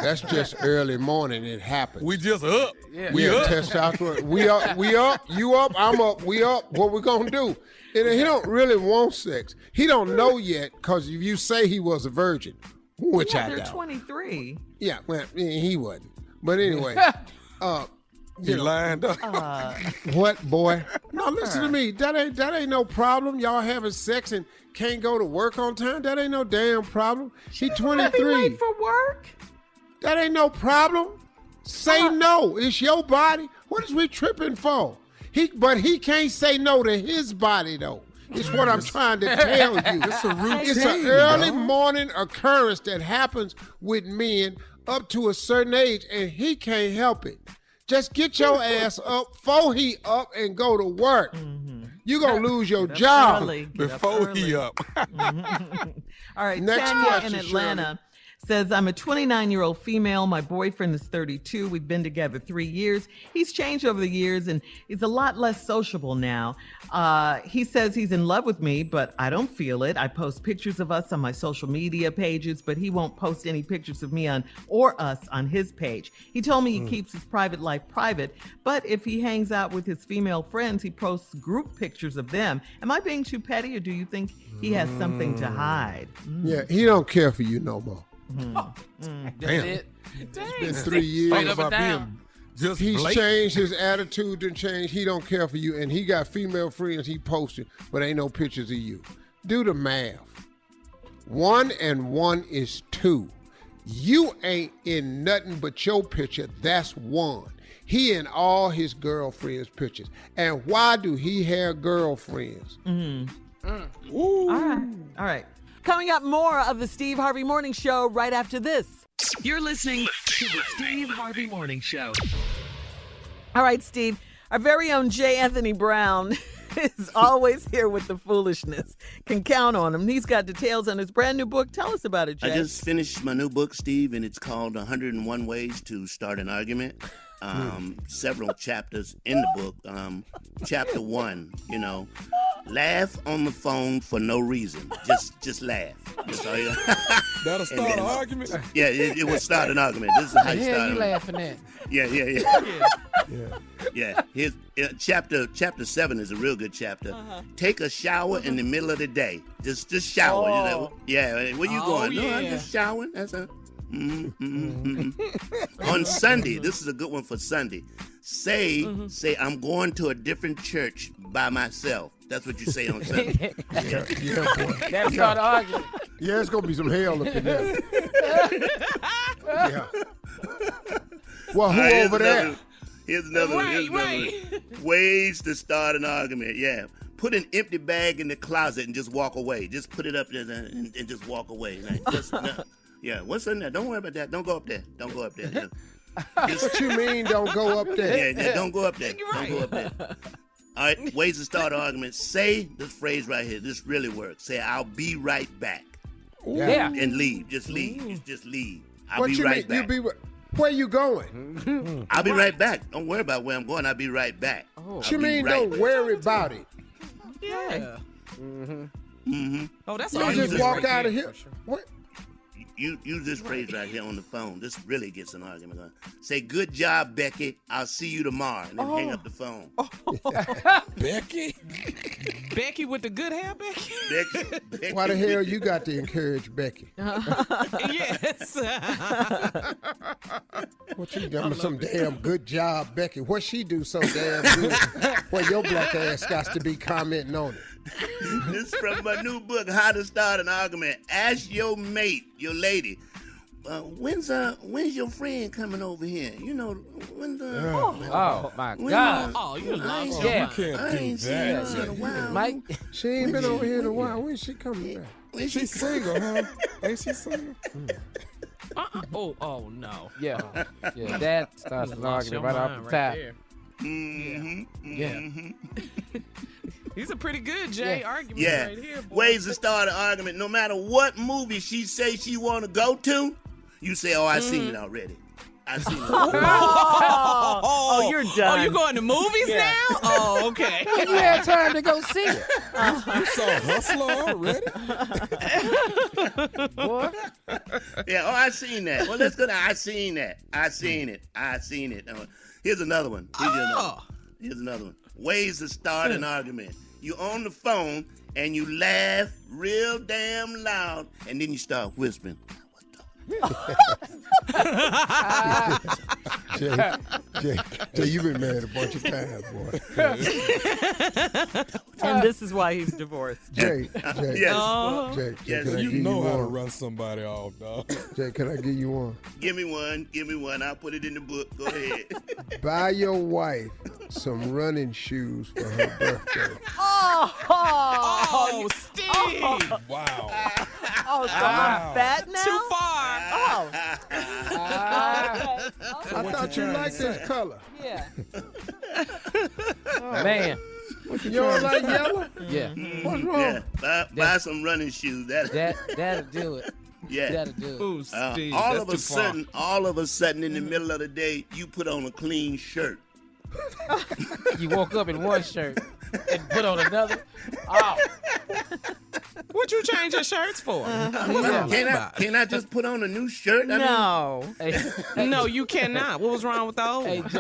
That's just early morning. It happens. We just up. Yeah. We up. Testosterone. We up. You up. I'm up. We up. What we gonna do? And he don't really want sex. He don't know yet because if you say he was a virgin, which I they're doubt. 23. Yeah, well, he wasn't. But anyway, you lined up. What, boy? No, listen to me. That ain't no problem. Y'all having sex and can't go to work on time. That ain't no damn problem. He 23. Late for work? That ain't no problem. Say no. It's your body. What is we tripping for? But he can't say no to his body though. It's what I'm trying to tell you. It's a routine. It's an early morning occurrence that happens with men up to a certain age, and he can't help it. Just get your ass up before he up and go to work. Mm-hmm. You're going to lose your job. Before he up. All right, Next Tanya question, in Atlanta says, I'm a 29-year-old female. My boyfriend is 32. We've been together 3 years. He's changed over the years, and he's a lot less sociable now. He says he's in love with me, but I don't feel it. I post pictures of us on my social media pages, but he won't post any pictures of me or us on his page. He told me he keeps his private life private, but if he hangs out with his female friends, he posts group pictures of them. Am I being too petty, or do you think he has something to hide? Yeah, he don't care for you no more. Damn. It's been 3 years. He's blatant. changed his attitude and changed. He don't care for you, and he got female friends he posted, but ain't no pictures of you. Do the math. 1 and 1 is 2. You ain't in nothing but your picture. That's 1. He in all his girlfriends' pictures. And why do he have girlfriends? All right. Coming up, more of the Steve Harvey Morning Show right after this. You're listening to the Steve Harvey Morning Show. All right, Steve, our very own J. Anthony Brown is always here with the foolishness. Can count on him. He's got details on his brand new book. Tell us about it, Jay. I just finished my new book, Steve, and it's called 101 Ways to Start an Argument. Several chapters in the book. Chapter 1, laugh on the phone for no reason. Just laugh. That'll start an argument? Yeah, it will start an argument. This is how you start. You laughing at? Yeah. Here's chapter 7 is a real good chapter. Take a shower in the middle of the day. Just shower. Oh. Where you going? Yeah. No, I'm just showering. That's a. On Sunday, this is a good one for Sunday. Say I'm going to a different church by myself. That's what you say on Sunday. Yeah, boy. That's not an argument. Yeah, it's gonna be some hell up in there. Yeah. Well, who over there? Here's another one. Ways to start an argument. Yeah. Put an empty bag in the closet and just walk away. Just put it up there and just walk away. Yeah, what's in there? Don't worry about that. Don't go up there. Yeah. What you mean, don't go up there? Yeah, don't go up there. Don't go up there. All right, ways to start an argument. Say this phrase right here. This really works. Say, I'll be right back. Yeah. And leave. Just leave. Just leave. I'll What be you right mean? back. Where you going? I'll be right back. Don't worry about where I'm going. I'll be right back. What you mean, don't worry about it? Yeah. Oh, that's You all just walk out of here. What? You use this phrase right here on the phone. This really gets an argument going. Say, good job, Becky. I'll see you tomorrow. And then hang up the phone. Becky? Becky with the good hair, Becky? Becky Why the hell you got to encourage Becky? Yes. What you got some damn good job, Becky? What she do so damn good? Well, your black ass got to be commenting on it. This is from my new book, How to Start an Argument. Ask your mate, your lady, when's your friend coming over here? When the... Oh, my God. Oh, you love You can't do that. Mike? She ain't been over here in a while. When's she coming back? She's single, huh? Ain't she single? Oh, no. Yeah. That starts an argument right off the top. Yeah. He's a pretty good argument right here, boy. Ways to start an argument. No matter what movie she say she want to go to, you say, I seen it already. I seen it already. Oh, you're done. Oh, you going to movies now? Oh, okay. You had time to go see it. You saw Hustler already? Boy. Yeah, I seen that. Well, let's go to I seen it. Here's another one. Here's another one. Ways to start an argument. You on the phone and you laugh real damn loud and then you start whispering. Jay, you've been married a bunch of times, boy. And this is why he's divorced. Jay, Yes. Jay, Yes. can I You give know you how to one? run somebody off, dog. Jay, can I give you one? Give me one. I'll put it in the book. Go ahead. Buy your wife some running shoes for her birthday. Oh, Steve. Wow. Oh, so I'm fat now? Too far. Oh. I thought you liked this color. Yeah. Man. You don't like yellow? Yeah. What's wrong? Yeah. Buy some running shoes. That'll do it. Yeah. That'll do it. Ooh, Steve, all that's of a too far. sudden, in the middle of the day, you put on a clean shirt. You woke up in one shirt and put on another. Oh. What you change your shirts for? Can I just put on a new shirt? No. No, you cannot. What was wrong with the old Hey, one?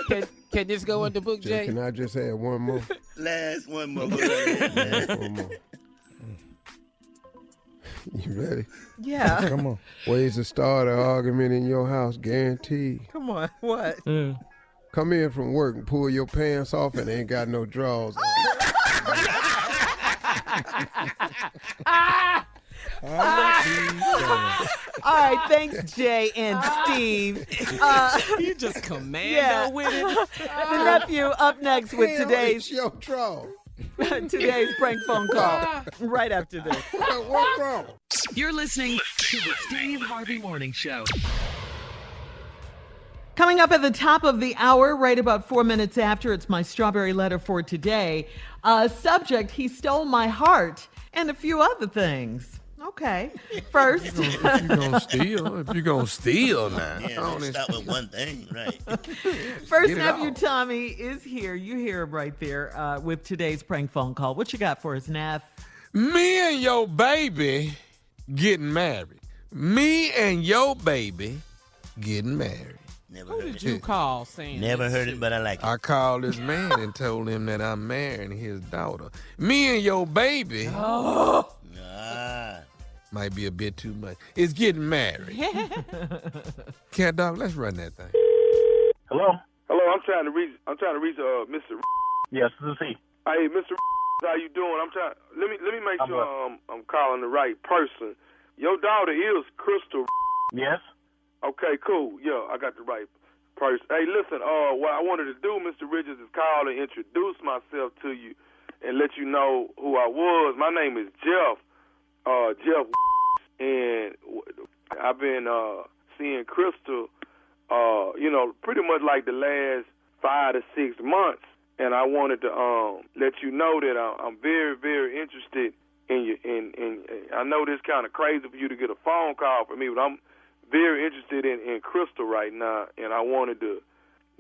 Jay, can this go in the book, Jay? Can I just add one more? Last one more. Last one more. You ready? Yeah. Come on. Ways to start an argument in your house, guaranteed. Come on. What? Come in from work and pull your pants off and ain't got no drawers on. All right, thanks, Jay and Steve. You just commando with it. The nephew up next with today's It's your draw. Today's prank phone call right after this. What's wrong? You're listening to the Steve Harvey Morning Show. Coming up at the top of the hour, right about 4 minutes after, it's my strawberry letter for today. Subject, he stole my heart, and a few other things. Okay. First. If you're going to steal now. Yeah, start with one thing, right. First nephew Tommy is here. You hear him right there with today's prank phone call. What you got for us, Neff? Me and your baby getting married. Me and your baby getting married. Who did you call saying Never heard it, but I like it. I called this man and told him that I'm marrying his daughter. Me and your baby might be a bit too much. It's getting married. Cat dog, let's run that thing. Hello, I'm trying to reach Mr. Yes, this is he. Hey, Mr. How you doing? Let me make sure I'm calling the right person. Your daughter is Crystal. Yes. Okay, cool. Yeah, I got the right person. Hey, listen, what I wanted to do, Mr. Richards, is call and introduce myself to you and let you know who I was. My name is Jeff. Jeff, and I've been seeing Crystal, pretty much like the last 5 to 6 months. And I wanted to let you know that I'm very, very interested in you. And I know this kind of crazy for you to get a phone call from me, but I'm very interested in Crystal right now. And I wanted to,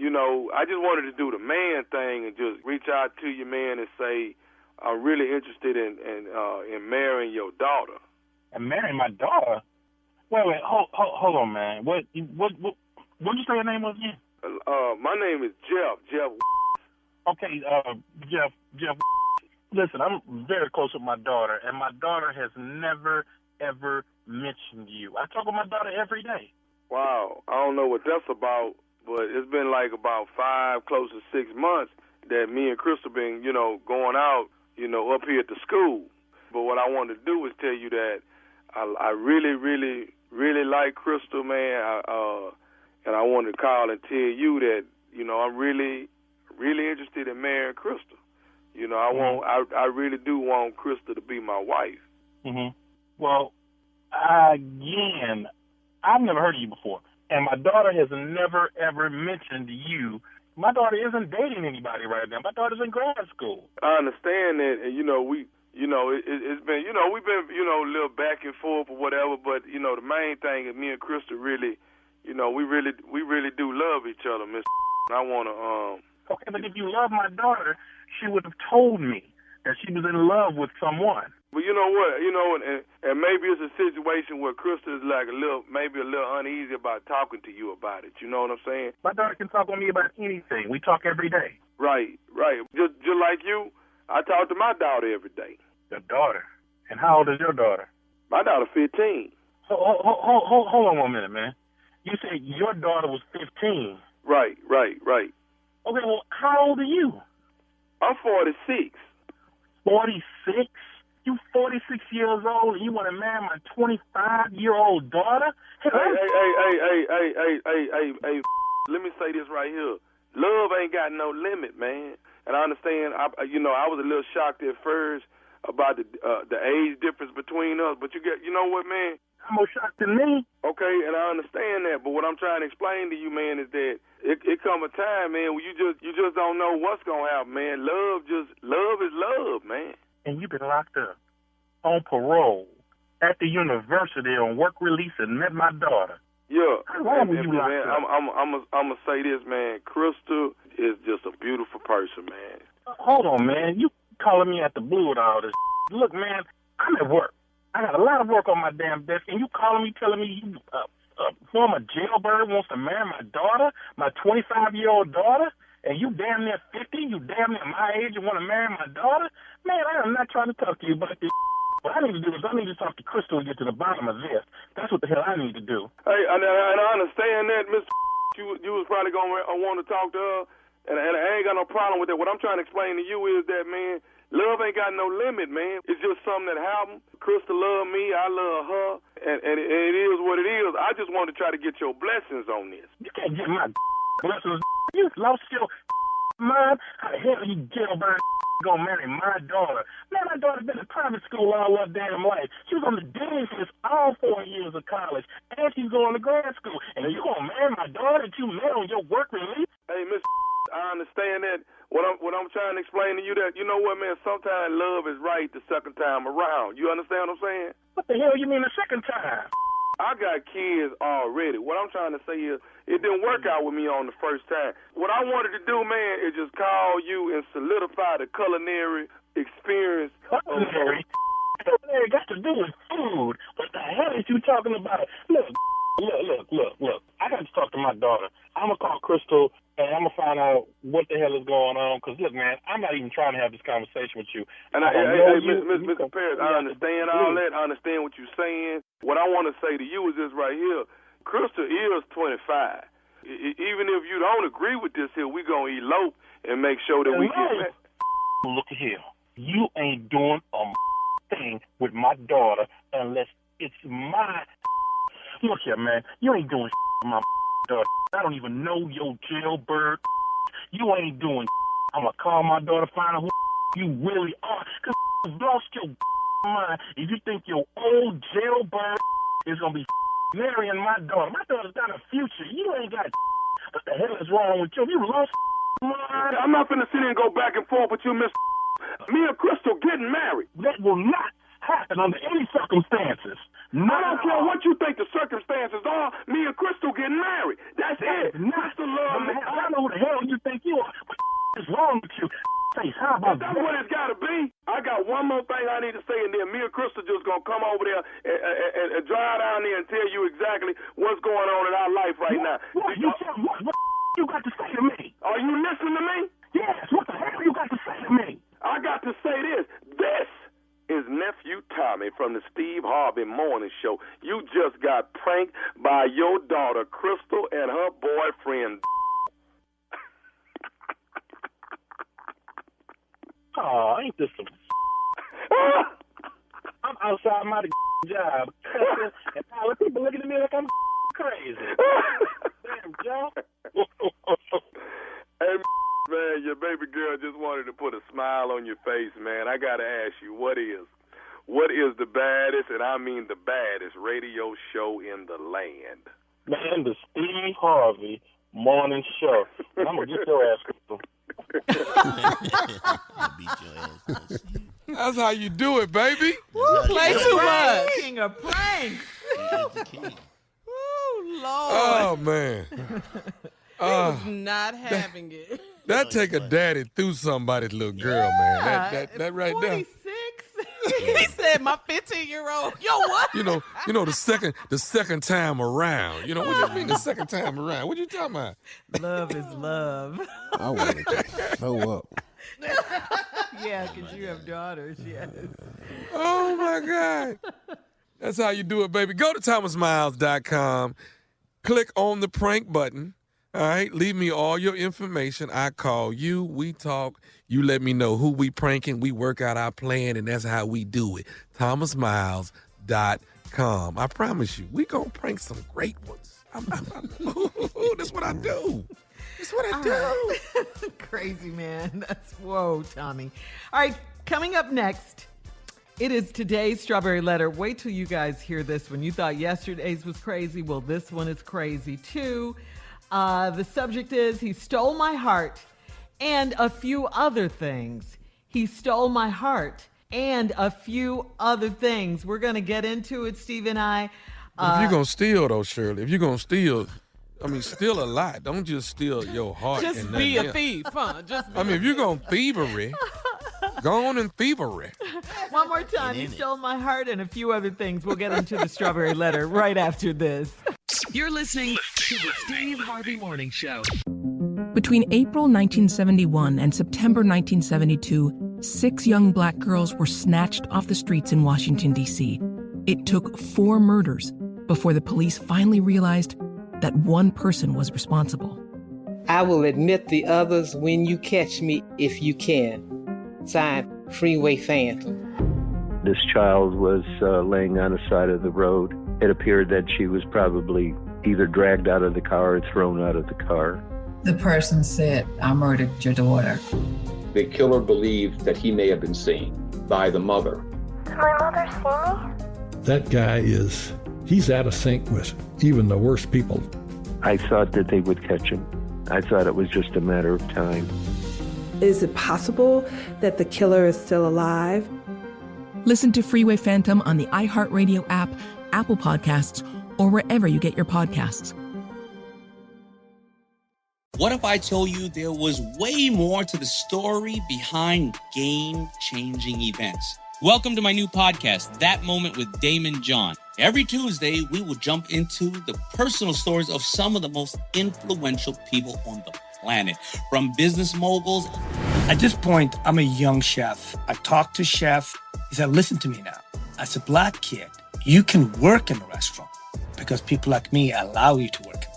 I just wanted to do the man thing and just reach out to you, man, and say I'm really interested in marrying your daughter. And marrying my daughter? Wait, hold on, man. What did you say your name was again? My name is Jeff. Jeff. Okay, Jeff. Listen, I'm very close with my daughter, and my daughter has never, ever mentioned you. I talk with my daughter every day. Wow. I don't know what that's about, but it's been like about 5, close to 6 months that me and Crystal been, going out, up here at the school. But what I wanted to do was tell you that I really, really, really like Crystal, man. And I wanted to call and tell you that, I'm really, really interested in marrying Crystal. I really do want Crystal to be my wife. Mm-hmm. Well, again, I've never heard of you before. And my daughter has never, ever mentioned you. My daughter isn't dating anybody right now. My daughter's in grad school. I understand that, and it's been, we've been, a little back and forth or whatever. But the main thing is me and Crystal really, we really do love each other, Miss. I want to. Okay, but if you love my daughter, she would have told me that she was in love with someone. But you know what? And maybe it's a situation where Crystal is like maybe a little uneasy about talking to you about it. You know what I'm saying? My daughter can talk with me about anything. We talk every day. Right. Just like you, I talk to my daughter every day. Your daughter? And how old is your daughter? My daughter 15. Hold on 1 minute, man. You said your daughter was 15. Right. Okay, well, how old are you? I'm 46. 46? You 46 years old and you want to marry my 25-year-old daughter? Hey, let me say this right here. Love ain't got no limit, man. And I understand, I was a little shocked at first about the age difference between us, but you know what, man? I'm more shocked than me. Okay, and I understand that, but what I'm trying to explain to you, man, is that it come a time, man, where you just don't know what's gonna happen, man. Love is love, man. And you've been locked up on parole at the university on work release and met my daughter. Yeah. How long were you locked up? I'm gonna say this, man. Crystal is just a beautiful person, man. Hold on, man. You calling me at the blue with all this? Look, man, I'm at work. I got a lot of work on my damn desk, and you calling me, telling me you former jailbird wants to marry my daughter, my 25-year-old daughter, and you damn near 50, you damn near my age and want to marry my daughter? Man, I am not trying to talk to you about this. What I need to do is I need to talk to Crystal and get to the bottom of this. That's what the hell I need to do. Hey, and I understand that, Mr. You was probably going to want to talk to her, and I ain't got no problem with that. What I'm trying to explain to you is that, man, love ain't got no limit, man. It's just something that happened. Crystal love me, I love her, and it is what it is. I just want to try to get your blessings on this. You can't get my blessings. You lost your mind. How the hell you jailbird gonna marry my daughter. Man, my daughter's been in private school all her damn life. She was on the dean's list all 4 years of college, and she's going to grad school. And you gonna marry my daughter that you met on your work release? Hey, Miss, I understand that. What I'm trying to explain to you that, you know what, man, sometimes love is right the second time around. You understand what I'm saying? What the hell you mean the second time? I got kids already. What I'm trying to say is it didn't work out with me on the first time. What I wanted to do, man, is just call you and solidify the culinary experience. Culinary? Culinary got to do with food. What the hell is you talking about? Look. I got to talk to my daughter. I'm going to call Crystal, and I'm going to find out what the hell is going on. Because, look, man, I'm not even trying to have this conversation with you. And Mr. Perez, I understand all that. I understand what you're saying. What I want to say to you is this right here. Crystal is 25. Even if you don't agree with this here, we're going to elope and make sure that we get back. Look here. You ain't doing a thing with my daughter unless it's my... Look here, man. You ain't doing with my daughter. I don't even know your jailbird. You ain't doing. I'm going to call my daughter, find out who you really are. Because you've lost your mind if you think your old jailbird is going to be marrying my daughter. My daughter's got a future. You ain't got. What the hell is wrong with you? You lost mind. I'm not going to sit here and go back and forth with you, Miss. Me and Crystal getting married. That will not happen under any circumstances. I don't care what you think the circumstances are. Me and Crystal getting married. That's it. Crystal love me. I don't know who the hell you think you are. What is wrong with you? Face, how about that's what it's got to be. I got one more thing I need to say, and then me and Crystal just going to come over there and drive down there and tell you exactly what's going on in our life right now. What you got to say to me? Are you listening to me? Yes. What the hell you got to say to me? I got to say this. This is Nephew Tommy from the Steve Harvey Morning Show. You just got pranked by your daughter, Crystal, and her boyfriend. Oh, ain't this some... I'm outside my job. And all the people looking at me like I'm crazy. Damn, Joe. Hey, man, your baby girl just wanted to put a smile on your face, man. I got to ask you, what is the baddest, and I mean the baddest, radio show in the land? Man, the Steve Harvey Morning Show. And I'm going to get your ass, Crystal. That's how you do it, baby. Woo, play too much. King of pranks. Woo, Lord. Oh, man. He was not having it. That take a daddy through somebody's little girl, man. That right 46? He said, my 15-year-old. Yo, what? You know, the second time around. You know, what do you mean the second time around? What you talking about? Love is love. I wanted to throw up. Yeah, because you have daughters, yes. Oh, my God. That's how you do it, baby. Go to thomasmiles.com. Click on the prank button. All right, leave me all your information. I call you, we talk, you let me know who we pranking, we work out our plan, and that's how we do it. thomasmiles.com. I promise you, we gonna prank some great ones. That's what I do. That's what I do. Crazy, man. Whoa, Tommy. All right, coming up next, it is today's Strawberry Letter. Wait till you guys hear this one. You thought yesterday's was crazy. Well, this one is crazy, too. The subject is, he stole my heart and a few other things. He stole my heart and a few other things. We're going to get into it, Steve and I. If you're going to steal, though, Shirley, if you're going to steal, steal a lot. Don't just steal your heart. Just be a thief, huh? If you're going to thievery, go on and thievery. One more time, he stole my heart and a few other things. We'll get into the Strawberry Letter right after this. You're listening to the Steve Harvey Morning Show. Between April 1971 and September 1972, 6 young black girls were snatched off the streets in Washington, D.C. It took 4 murders before the police finally realized that one person was responsible. I will admit the others when you catch me, if you can. Signed, Freeway Phantom. This child was laying on the side of the road. It appeared that she was probably either dragged out of the car or thrown out of the car. The person said, I murdered your daughter. The killer believed that he may have been seen by the mother. Did my mother see me? That guy he's out of sync with even the worst people. I thought that they would catch him. I thought it was just a matter of time. Is it possible that the killer is still alive? Listen to Freeway Phantom on the iHeartRadio app, Apple Podcasts, or wherever you get your podcasts. What if I told you there was way more to the story behind game-changing events? Welcome to my new podcast, That Moment with Damon John. Every Tuesday, we will jump into the personal stories of some of the most influential people on the planet, from business moguls. At this point, I'm a young chef. I talked to chef. He said, listen to me now. As a black kid, you can work in a restaurant because people like me allow you to work in a restaurant.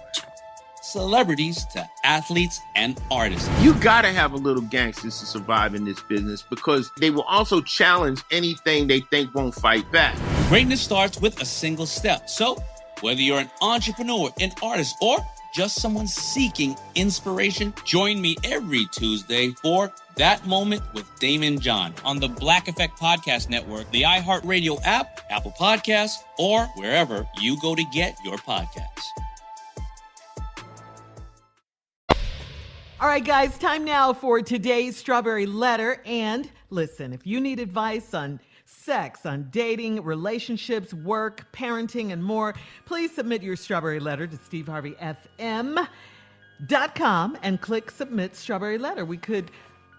Celebrities to athletes and artists. You gotta have a little gangsters to survive in this business because they will also challenge anything they think won't fight back. Greatness starts with a single step. So, whether you're an entrepreneur, an artist, or just someone seeking inspiration, join me every Tuesday for That Moment with Damon John on the Black Effect Podcast Network, the iHeartRadio app, Apple Podcasts, or wherever you go to get your podcasts. All right, guys, time now for today's Strawberry Letter. And listen, if you need advice on sex, on dating, relationships, work, parenting, and more, please submit your Strawberry Letter to steveharveyfm.com and click Submit Strawberry Letter. We could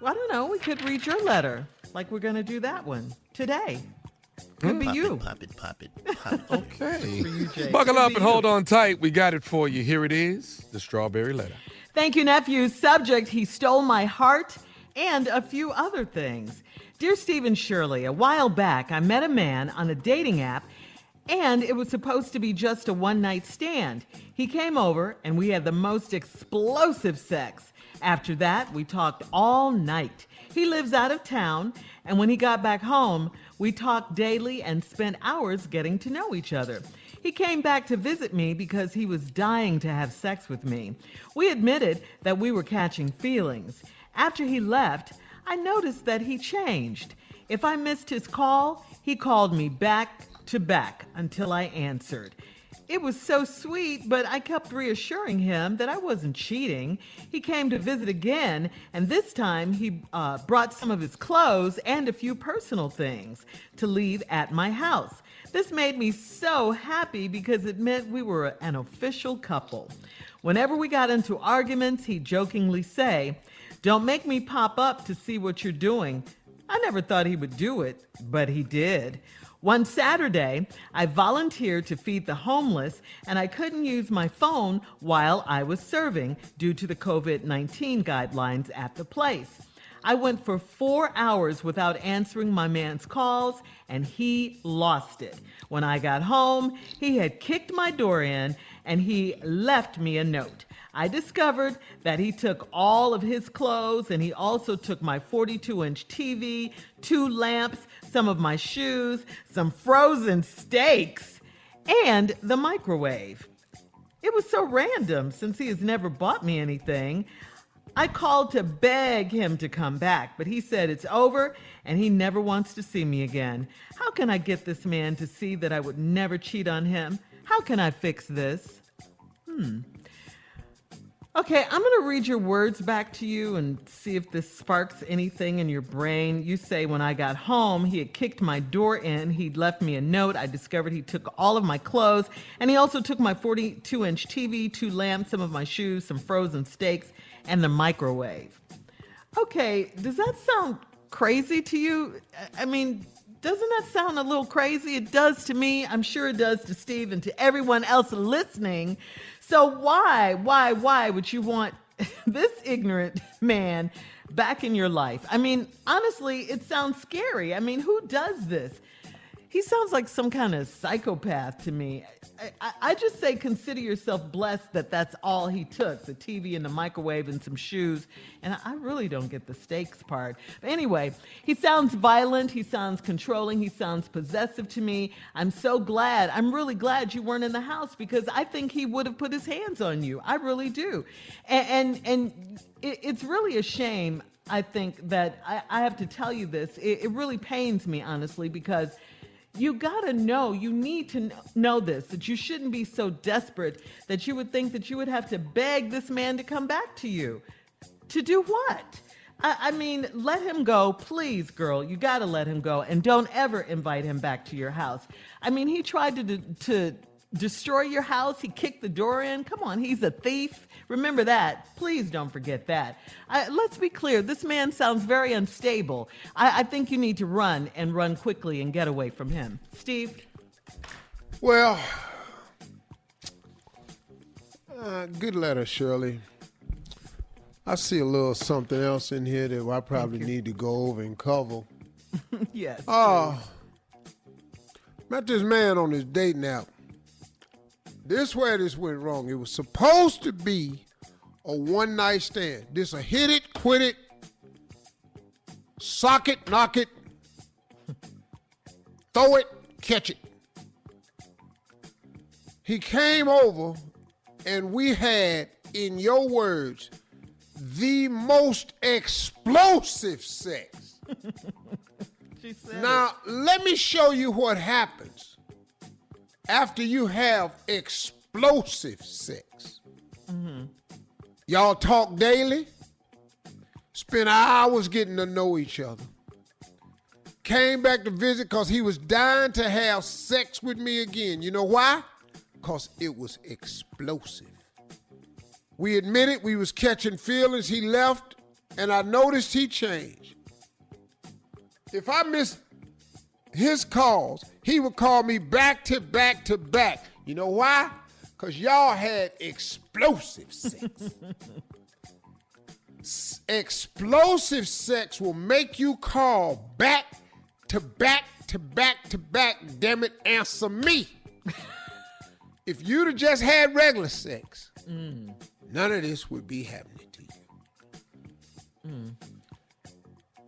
read your letter, like we're going to do that one today. Could be you. Pop it. Okay. For you, Jay. Buckle Could up be and you. hold on tight. We got it for you. Here it is, the Strawberry Letter. Thank you, nephew. Subject, he stole my heart, and a few other things. Dear Steve and Shirley, a while back, I met a man on a dating app, and it was supposed to be just a one-night stand. He came over, and we had the most explosive sex. After that, we talked all night. He lives out of town, and when he got back home, we talked daily and spent hours getting to know each other. He came back to visit me because he was dying to have sex with me. We admitted that we were catching feelings. After he left, I noticed that he changed. If I missed his call, he called me back to back until I answered. It was so sweet, but I kept reassuring him that I wasn't cheating. He came to visit again, and this time he brought some of his clothes and a few personal things to leave at my house. This made me so happy because it meant we were an official couple. Whenever we got into arguments, he'd jokingly say, "Don't make me pop up to see what you're doing." I never thought he would do it, but he did. One Saturday, I volunteered to feed the homeless, and I couldn't use my phone while I was serving due to the COVID-19 guidelines at the place. I went for 4 hours without answering my man's calls, and he lost it. When I got home, he had kicked my door in, and he left me a note. I discovered that he took all of his clothes, and he also took my 42-inch TV, 2 lamps, some of my shoes, some frozen steaks, and the microwave. It was so random since he has never bought me anything. I called to beg him to come back, but he said it's over and he never wants to see me again. How can I get this man to see that I would never cheat on him? How can I fix this? Okay, I'm going to read your words back to you and see if this sparks anything in your brain. You say, when I got home, he had kicked my door in. He'd left me a note. I discovered he took all of my clothes, and he also took my 42-inch TV, 2 lamps, some of my shoes, some frozen steaks, and the microwave. Okay, does that sound crazy to you? I mean, doesn't that sound a little crazy? It does to me. I'm sure it does to Steve and to everyone else listening. So why would you want this ignorant man back in your life? I mean, honestly, it sounds scary. I mean, who does this? He sounds like some kind of psychopath to me. I just say consider yourself blessed that that's all he took, the TV and the microwave and some shoes. And I really don't get the steaks part. But anyway, he sounds violent. He sounds controlling. He sounds possessive to me. I'm really glad you weren't in the house because I think he would have put his hands on you. I really do. And it's really a shame. I think that I have to tell you this. It really pains me, honestly, because you got to know, you need to know this, that you shouldn't be so desperate that you would think that you would have to beg this man to come back to you. To do what? I mean, let him go. Please, girl, you got to let him go. And don't ever invite him back to your house. I mean, he tried to destroy your house. He kicked the door in. Come on, he's a thief. Remember that. Please don't forget that. Let's be clear. This man sounds very unstable. I think you need to run and run quickly and get away from him. Steve? Well, good letter, Shirley. I see a little something else in here that I probably need to go over and cover. Yes. Met this man on his dating app. This where this went wrong. It was supposed to be a one-night stand. This a hit it, quit it, sock it, knock it, throw it, catch it. He came over and we had, in your words, the most explosive sex. She said now, let me show you what happens after you have explosive sex. Mm-hmm. Y'all talk daily, spend hours getting to know each other. Came back to visit because he was dying to have sex with me again. You know why? Because it was explosive. We admitted we was catching feelings. He left, and I noticed he changed. If I missed his calls, he would call me back to back to back. You know why? Because y'all had explosive sex. Explosive sex will make you call back to back to back to back. Damn it, answer me. If you'd have just had regular sex, none of this would be happening to you.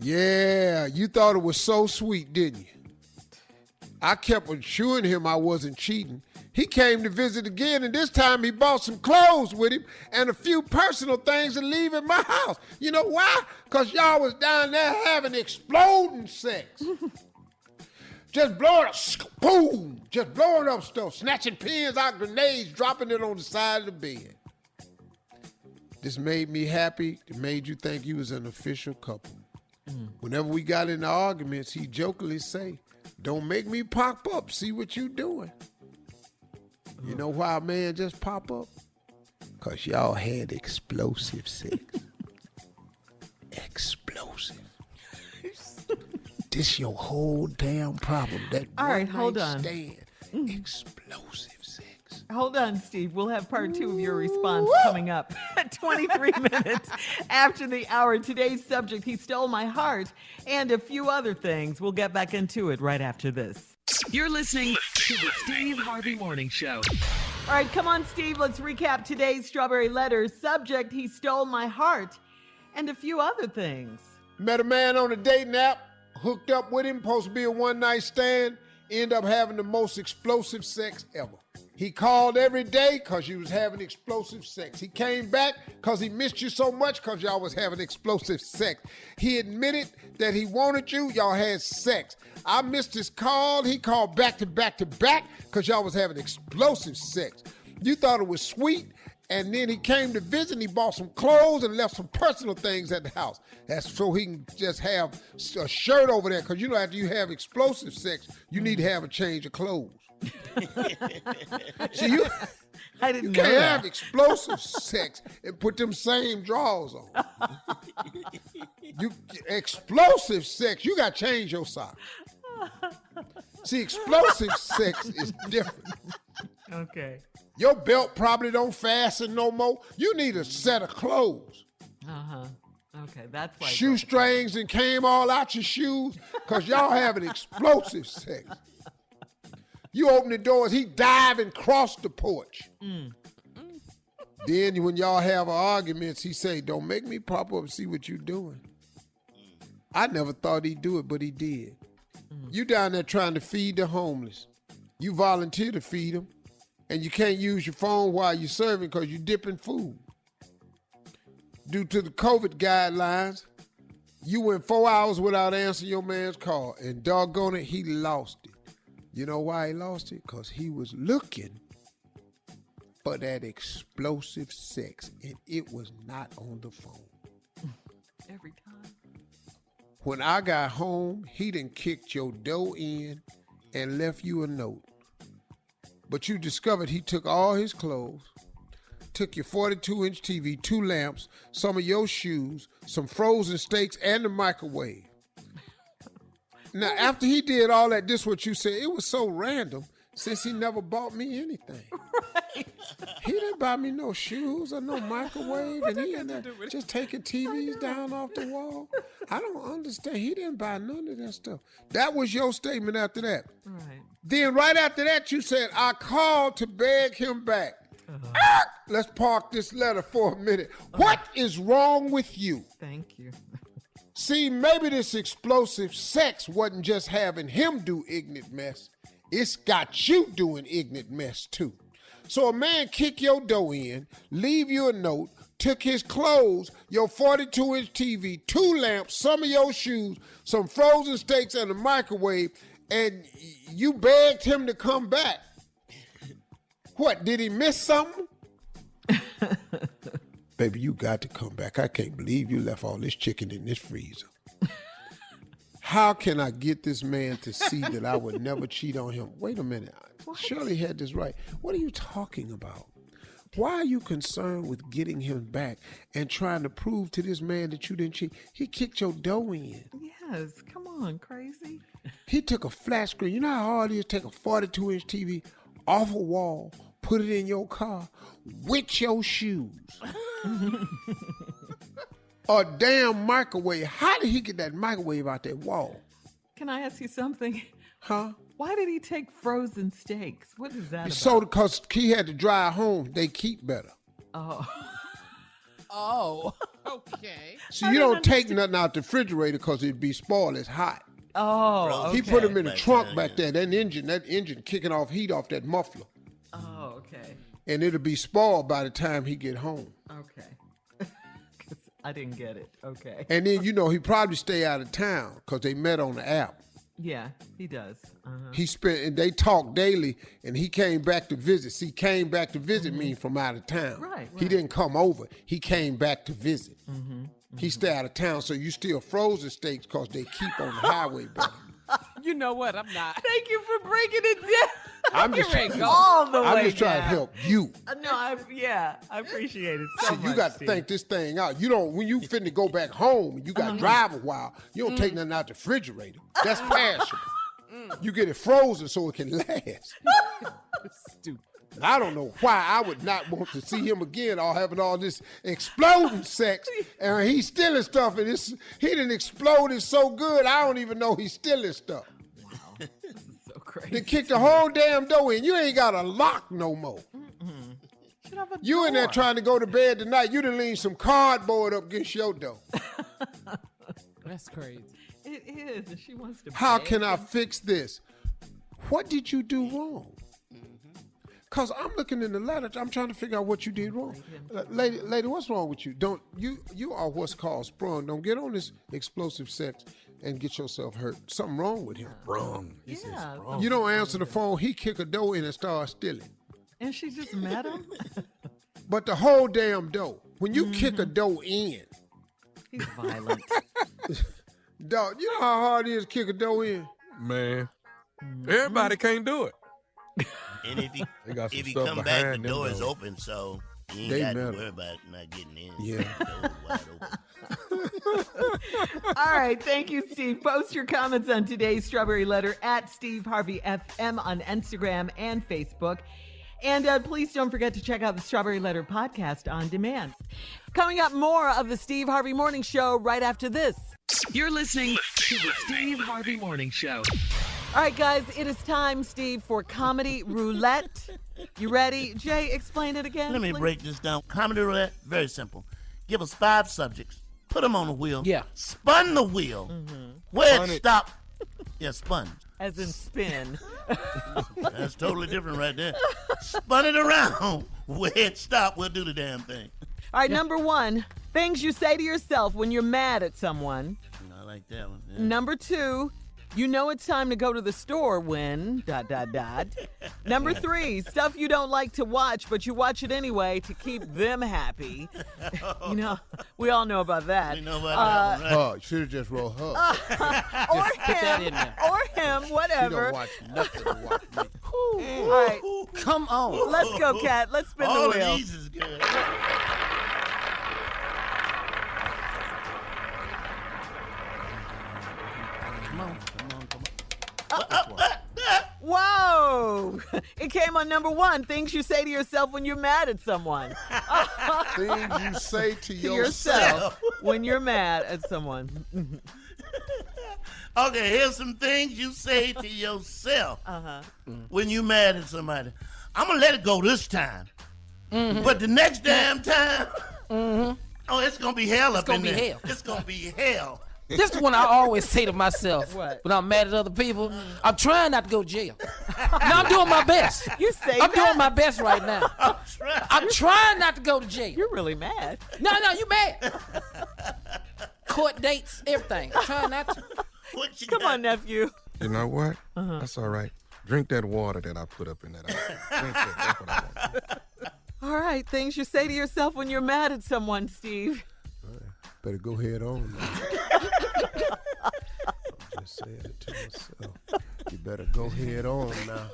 Yeah, you thought it was so sweet, didn't you? I kept assuring him I wasn't cheating. He came to visit again, and this time he bought some clothes with him and a few personal things to leave at my house. You know why? Because y'all was down there having exploding sex. Just blowing up, boom, just blowing up stuff, snatching pins out, grenades, dropping it on the side of the bed. This made me happy. It made you think you was an official couple. Whenever we got into arguments, he jokingly say, "Don't make me pop up. See what you doing." You know why a man just pop up? Because y'all had explosive sex. Explosive. This your whole damn problem. That all right, hold on. Stand. Explosive sex. Hold on, Steve. We'll have part 2 of your response coming up at 23 minutes after the hour. Today's subject, he stole my heart, and a few other things. We'll get back into it right after this. You're listening to the Steve Harvey Morning Show. All right, come on, Steve. Let's recap today's Strawberry Letters. Subject, he stole my heart, and a few other things. Met a man on a dating app, hooked up with him, supposed to be a one-night stand, end up having the most explosive sex ever. He called every day because you was having explosive sex. He came back because he missed you so much because y'all was having explosive sex. He admitted that he wanted you. Y'all had sex. I missed his call. He called back to back to back because y'all was having explosive sex. You thought it was sweet, and then he came to visit and he bought some clothes and left some personal things at the house. That's so he can just have a shirt over there because you know after you have explosive sex, you need to have a change of clothes. See, you can't have explosive sex and put them same drawers on. You explosive sex, you got to change your socks. See, explosive sex is different. Okay. Your belt probably don't fasten no more. You need a set of clothes. Okay, that's why. Shoestrings and came all out your shoes because y'all having explosive sex. You open the doors, he dive and cross the porch. Then when y'all have arguments, he say, "Don't make me pop up and see what you doing." I never thought he'd do it, but he did. You down there trying to feed the homeless. You volunteer to feed them, and you can't use your phone while you're serving because you're dipping food. Due to the COVID guidelines, You went 4 hours without answering your man's call, and doggone it, he lost it. You know why he lost it? Because he was looking for that explosive sex, and it was not on the phone. Every time. When I got home, he done kicked your door in and left you a note. But you discovered he took all his clothes, took your 42-inch TV, 2 lamps, some of your shoes, some frozen steaks, and the microwave. Now, after he did all that, this is what you said. It was so random since he never bought me anything. Right. He didn't buy me no shoes or no microwave, and he ended up just taking TVs down off the wall. I don't understand. He didn't buy none of that stuff. That was your statement after that. Right. Then right after that, you said, I called to beg him back. Let's park this letter for a minute. What is wrong with you? Thank you. See, maybe this explosive sex wasn't just having him do ignorant mess. It's got you doing ignorant mess too. So a man kick your door in, leave you a note, took his clothes, your 42-inch TV, 2 lamps, some of your shoes, some frozen steaks, and a microwave, and you begged him to come back. What, did he miss something? Baby, you got to come back. I can't believe you left all this chicken in this freezer. How can I get this man to see that I would never cheat on him? Wait a minute. What? Shirley had this right. What are you talking about? Why are you concerned with getting him back and trying to prove to this man that you didn't cheat? He kicked your dough in. Yes, come on, crazy. He took a flat screen. You know how hard it is to take a 42-inch TV off a wall, put it in your car with your shoes. A damn microwave. How did he get that microwave out that wall? Can I ask you something? Huh? Why did he take frozen steaks? What is that about? So because he had to drive home, they keep better. Oh. Oh. Okay. So you don't take nothing out the refrigerator because it'd be spoiled. It's hot. Oh, okay. He put them in the trunk back there. That engine kicking off heat off that muffler. Oh, okay. And it'll be spoiled by the time he get home. Okay. I didn't get it. Okay. And then, he probably stay out of town because they met on the app. Yeah, he does. And they talk daily, and he came back to visit. See, came back to visit me from out of town. Right. He didn't come over. He came back to visit. He stay out of town, so you still frozen steaks because they keep on the highway better. You know what? I'm not. Thank you for breaking it down. I'm just trying to help you. No, I appreciate it so much. You got to think this thing out. You don't, when you finna go back home, you got to drive a while. You don't take nothing out the refrigerator. That's perishable. You get it frozen so it can last. Stupid. I don't know why I would not want to see him again or having all this exploding sex and he's stealing stuff and he done exploded so good I don't even know he's stealing stuff. Wow, this is so crazy. They kicked the whole damn door in. You ain't got a lock no more. Should have a you door. In there trying to go to bed tonight. You done lean some cardboard up against your door. That's crazy. It is. She wants to. How can I fix this? What did you do wrong? Because I'm looking in the letter, I'm trying to figure out what you did wrong. Lady, what's wrong with you? You are what's called sprung. Don't get on this explosive sex and get yourself hurt. Something wrong with him. Sprung. Yeah. You don't answer the phone, he kick a door in and start stealing. And she just met him? But the whole damn door. When you kick a door in. He's violent. Dog, you know how hard it is to kick a door in? Man, everybody can't do it. And if he come back, the door is open, so you ain't got to worry about not getting in. Yeah. The door wide open. All right. Thank you, Steve. Post your comments on today's Strawberry Letter at Steve Harvey FM on Instagram and Facebook. And please don't forget to check out the Strawberry Letter podcast on demand. Coming up, more of the Steve Harvey Morning Show right after this. You're listening to the Steve Harvey Morning Show. All right, guys, it is time, Steve, for Comedy Roulette. You ready? Jay, explain it again, Let me break this down. Comedy Roulette, very simple. Give us 5 subjects. Put them on the wheel. Yeah. Spun the wheel. Where it stop. Yeah, spun. As in spin. That's totally different right there. Spun it around. Where it stop, we'll do the damn thing. All right, number 1, things you say to yourself when you're mad at someone. like that one. Yeah. Number 2, you know it's time to go to the store when ... Number 3, stuff you don't like to watch, but you watch it anyway to keep them happy. You know, we all know about that. We know about that one, right? Hug. Should have just wrote hug. or him, whatever. You don't watch nothing to watch me. All right. Come on. Let's go, Kat. Let's spin All the wheel. of these is good. Come on. Whoa! It came on number 1. Things you say to yourself when you're mad at someone. Things you say to yourself when you're mad at someone. Okay, here's some things you say to yourself when you mad at somebody. I'm going to let it go this time. But the next damn time, oh, it's going to be hell up in there. It's going to be hell. This is one I always say to myself when I'm mad at other people. I'm trying not to go to jail. No, I'm doing my best. You say I'm doing my best right now. I'm trying not to go to jail. You're really mad. No, you mad. Court dates, everything. I'm trying not to. Come on, nephew. You know what? That's all right. Drink that water that I put up in that ice. Drink that. That's what I want. All right, things you say to yourself when you're mad at someone, Steve. Better go head on now. I'm just saying it to myself. You better go head on now.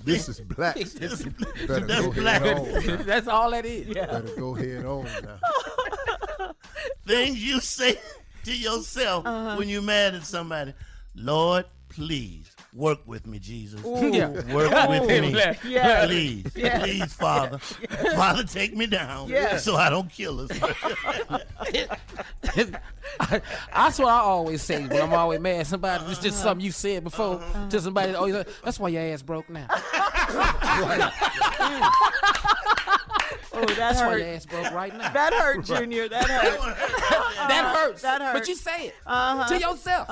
This is black. Better go head on. That's all that is. Yeah. Better go head on now. Things you say to yourself when you're mad at somebody. Lord, please work with me, Jesus. Yeah. Work with me. Yeah. Please. Yeah. Please, Father. Father, take me down so I don't kill us. That's what I always say when I'm always mad at somebody. It's just something you said before to somebody. Oh, that's why your ass broke now. Oh, that's why your ass broke right now. That hurt, Junior. That hurt. That hurts. That hurt. But you say it to yourself.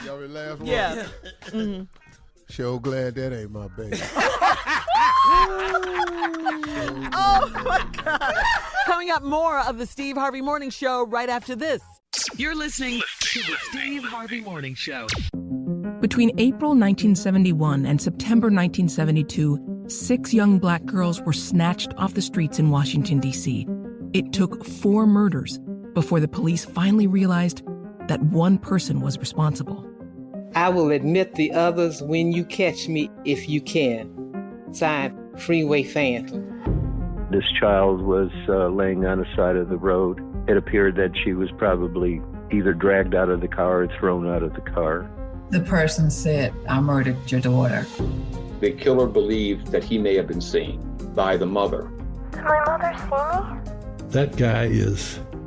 Y'all ready last one? Yeah. Sure glad that ain't my baby. Oh, my God. Coming up, more of the Steve Harvey Morning Show right after this. You're listening to the Steve Harvey Morning Show. Between April 1971 and September 1972, 6 young black girls were snatched off the streets in Washington, D.C. It took 4 murders before the police finally realized that one person was responsible. I will admit the others when you catch me, if you can. Signed, Freeway Phantom. This child was laying on the side of the road. It appeared that she was probably either dragged out of the car or thrown out of the car. The person said, I murdered your daughter. The killer believed that he may have been seen by the mother. Did my mother see me? That guy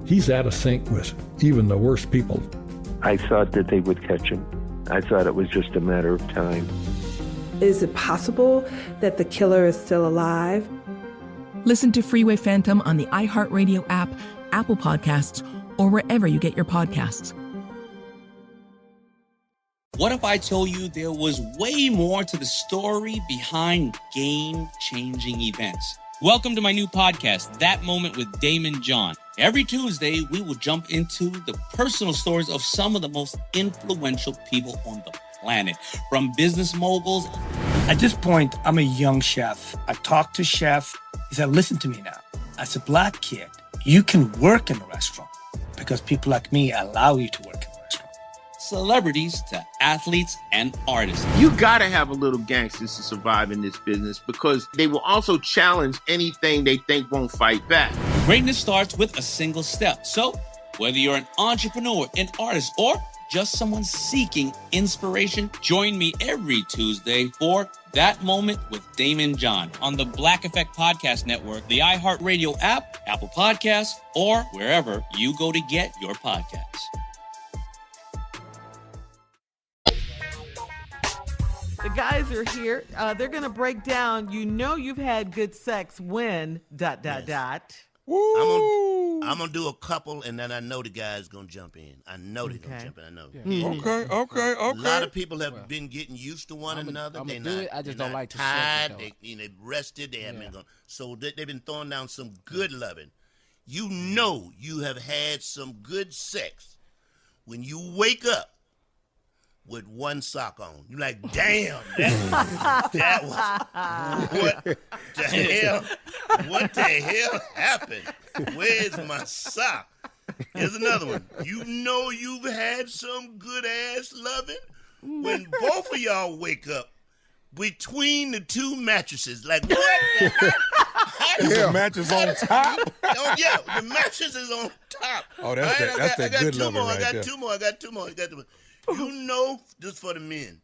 he's out of sync with even the worst people. I thought that they would catch him. I thought it was just a matter of time. Is it possible that the killer is still alive? Listen to Freeway Phantom on the iHeartRadio app, Apple Podcasts, or wherever you get your podcasts. What if I told you there was way more to the story behind game-changing events? Welcome to my new podcast, That Moment with Damon John. Every Tuesday, we will jump into the personal stories of some of the most influential people on the planet, from business moguls. At this point, I'm a young chef. I talked to chef. He said, listen to me now. As a black kid, you can work in a restaurant because people like me allow you to work in a restaurant. Celebrities to athletes and artists. You gotta have a little gangsters to survive in this business because they will also challenge anything they think won't fight back. Greatness starts with a single step. So, whether you're an entrepreneur, an artist, or just someone seeking inspiration, join me every Tuesday for That Moment with Damon John on the Black Effect Podcast Network, the iHeartRadio app, Apple Podcasts, or wherever you go to get your podcasts. The guys are here. They're going to break down, you know you've had good sex when ... Woo! I'm gonna do a couple, and then I know the guy's gonna jump in. I know they're gonna jump in. I know. Yeah. Okay. A lot of people have been getting used to one another. They're not. I just don't like to tired. They rested. They haven't been going. So they've been throwing down some good loving. You know you have had some good sex when you wake up with one sock on. You're like, damn, that was, what the hell? What the hell happened? Where's my sock? Here's another one. You know you've had some good ass loving when both of y'all wake up between the two mattresses. Like, what the hell? Is the mattress on top? Oh, yeah, the mattress is on top. Oh, that's that good loving right there. I got two more. You know, just for the men,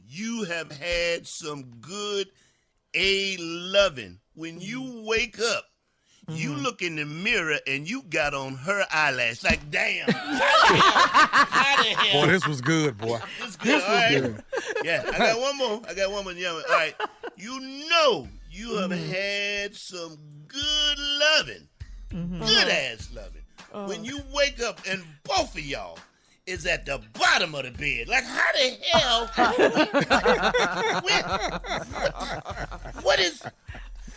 you have had some good loving. When you wake up, you look in the mirror and you got on her eyelash. Like, damn. How the hell? Boy, this was good, boy. This was good. Yeah, I got one more. Yeah, all right. You know you have had some good loving. Good ass loving. When you wake up and both of y'all is at the bottom of the bed. Like, how the hell? What is...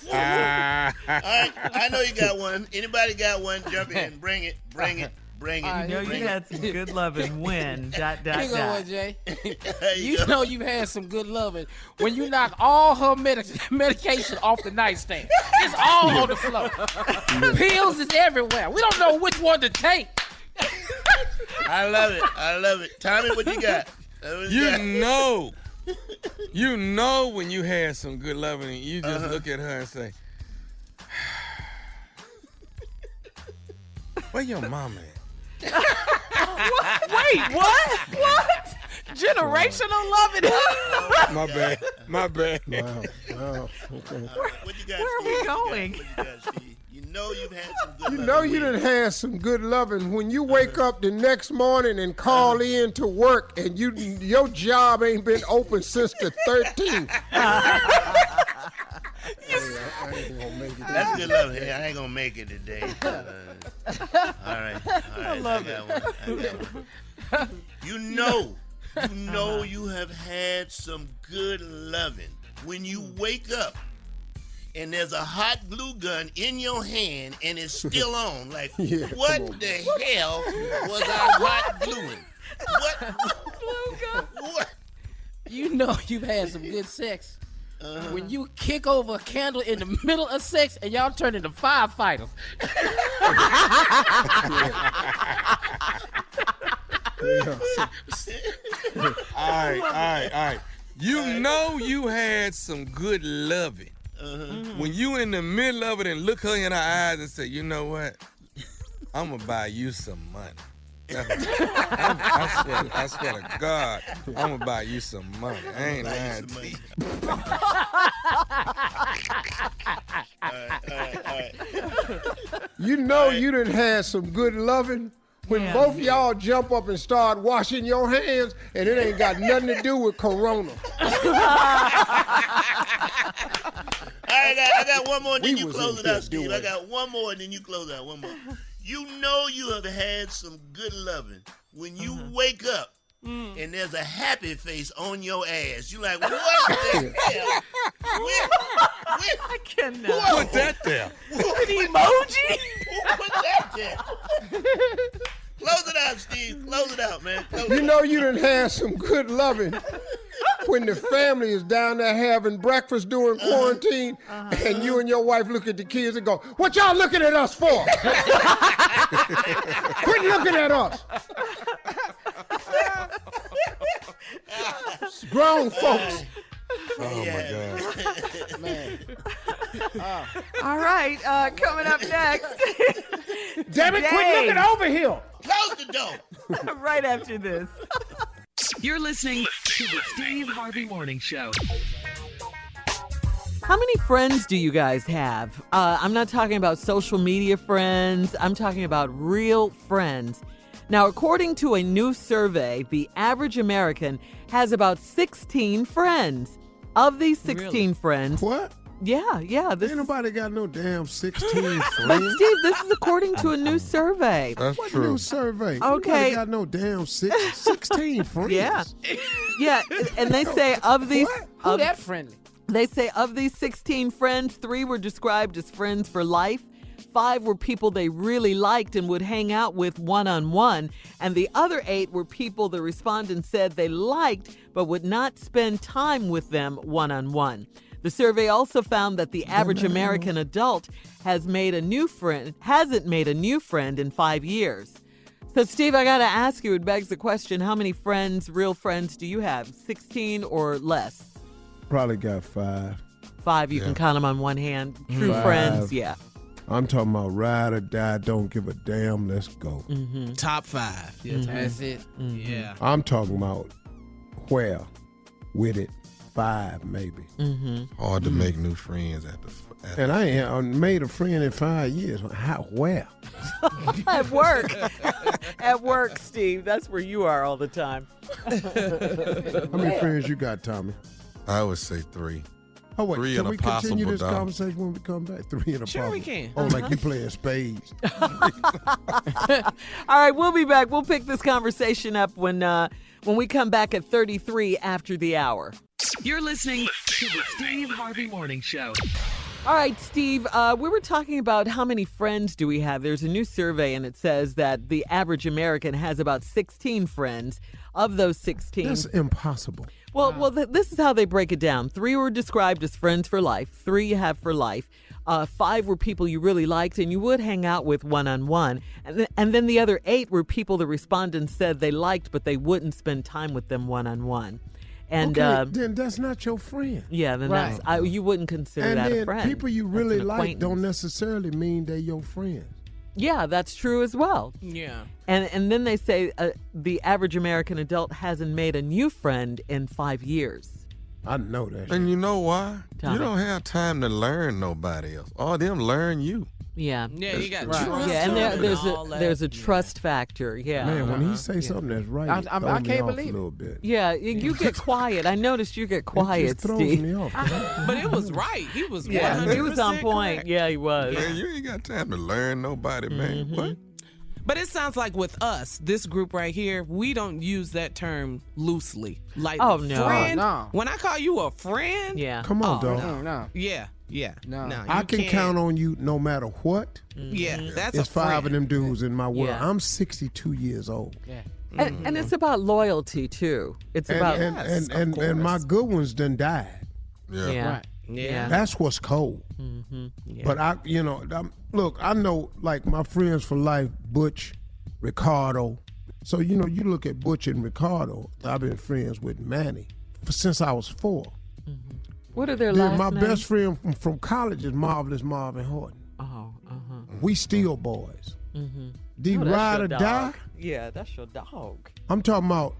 All right, I know you got one. Anybody got one? Jump in. Bring it. You know you had some good loving when, ... Here you go, one, Jay. You know you've had some good loving when you knock all her medication off the nightstand. It's all on the floor. Pills is everywhere. We don't know which one to take. I love it. Tommy, what you got? You know when you had some good loving and you just look at her and say, where your mama at? Wait, what? Generational loving? My bad. Wow. Okay. What you got, Where are we going? What you got, Steve? You know you've had some good loving. You know you done had some good loving when you wake up the next morning and call in to work and your job ain't been open since the 13th. I ain't gonna make it. That's good loving. Hey, I ain't gonna make it today. All right. I love it. One. You know you have had some good loving when you wake up and there's a hot glue gun in your hand and it's still on. Like, what the hell was I hot gluing? What? You know you've had some good sex when you kick over a candle in the middle of sex and y'all turn into firefighters. All right. You know you had some good loving. When you in the middle of it and look her in her eyes and say, you know what? I'm going to buy you some money. I swear to God, I'm going to buy you some money. I ain't lying to you. All right. You know you done had some good loving when both y'all jump up and start washing your hands and it ain't got nothing to do with Corona. I got one more, and then you close it out, Steve. I got one more, and then you close it out. One more. You know you have had some good loving when you wake up and there's a happy face on your ass. You like, what the hell? I cannot. Who put that there? An emoji? Who put that there? Close it out, Steve. Close it out, man. You know you done had some good loving when the family is down there having breakfast during quarantine and you and your wife look at the kids and go, what y'all looking at us for? Quit looking at us. Grown folks. Oh, my God. Man. All right, coming up next. Damn it, quit looking over here. Close the door. Right after this. You're listening to the Steve Harvey Morning Show. How many friends do you guys have? I'm not talking about social media friends. I'm talking about real friends. Now, according to a new survey, the average American has about 16 friends. Of these 16 friends... What? Yeah. Ain't nobody got no damn 16 friends. But Steve, this is according to a new survey. That's what true. New survey? Okay. Nobody got no damn 16 friends. Yeah, and they say of these... Who that friendly? They say of these 16 friends, 3 were described as friends for life, 5 were people they really liked and would hang out with one-on-one. And the other 8 were people the respondents said they liked but would not spend time with them one-on-one. The survey also found that the average American adult hasn't made a new friend in 5 years. So, Steve, I got to ask you, it begs the question, how many real friends do you have? 16 or less? Probably got 5. 5, you can count them on one hand. True friends, yeah. I'm talking about ride or die, don't give a damn, let's go. Mm-hmm. Top 5. Yeah, That's it. Mm-hmm. Yeah. I'm talking about where, with it, 5 maybe. Hard to make new friends at the and I ain't made a friend in 5 years. How? Where? At work. At work, Steve. That's where you are all the time. How many friends you got, Tommy? I would say 3. Oh, wait, 3 can and we a possible continue this dog. conversation when we come back? 3 and a Sure, possible. we can. Oh, like you playing spades. All right, we'll be back. We'll pick this conversation up when we come back at 33 after the hour. You're listening to the Steve Harvey Morning Show. All right, Steve, we were talking about how many friends do we have. There's a new survey, and it says that the average American has about 16 friends. Of those 16... That's impossible. Well, this is how they break it down. 3 were described as friends for life. 3 you have for life. 5 were people you really liked and you would hang out with one-on-one. And then the other 8 were people the respondents said they liked, but they wouldn't spend time with them one-on-one. And then that's not your friend. Yeah, then Right. you wouldn't consider And that then a friend. people you That's really an like acquaintance. don't necessarily mean they're your friends. Yeah, that's true as well. Yeah. And then they say the average American adult hasn't made a new friend in 5 years. I know that. And you know why? Tommy. You don't have time to learn nobody else. All them learn you. Yeah. Yeah, you got Right. trust. Yeah, and all that. there's a trust factor. Yeah. Man, when he say something that's right, I it throws can't me off believe a it. little bit. Yeah, you get quiet. I noticed you get It quiet, just throws Steve. me off. But it was right. He was 100% Yeah, he was on point. correct. Yeah, he was. Man, you ain't got time to learn nobody, man. What? But it sounds like with us, this group right here, we don't use that term loosely. Like, Oh, no. friend, No. when I call you a friend, Yeah. Come on, dog. No. yeah. No. I you can can't. count on you no matter what. Yeah, that's It's a 5 friend. of them dudes in my world. Yeah. I'm 62 years old. Yeah. And it's about loyalty too. It's about And my good ones done died. Yeah. yeah. Right. Yeah. That's what's cold. But look, I know like my friends for life, Butch, Ricardo. So, you look at Butch and Ricardo. I've been friends with Manny since I was 4. What are their Then last my names? best friend from college is Marvelous Marvin Horton. Oh, We still boys. The Oh, that's ride your or dog. die, Yeah, that's your dog. I'm talking about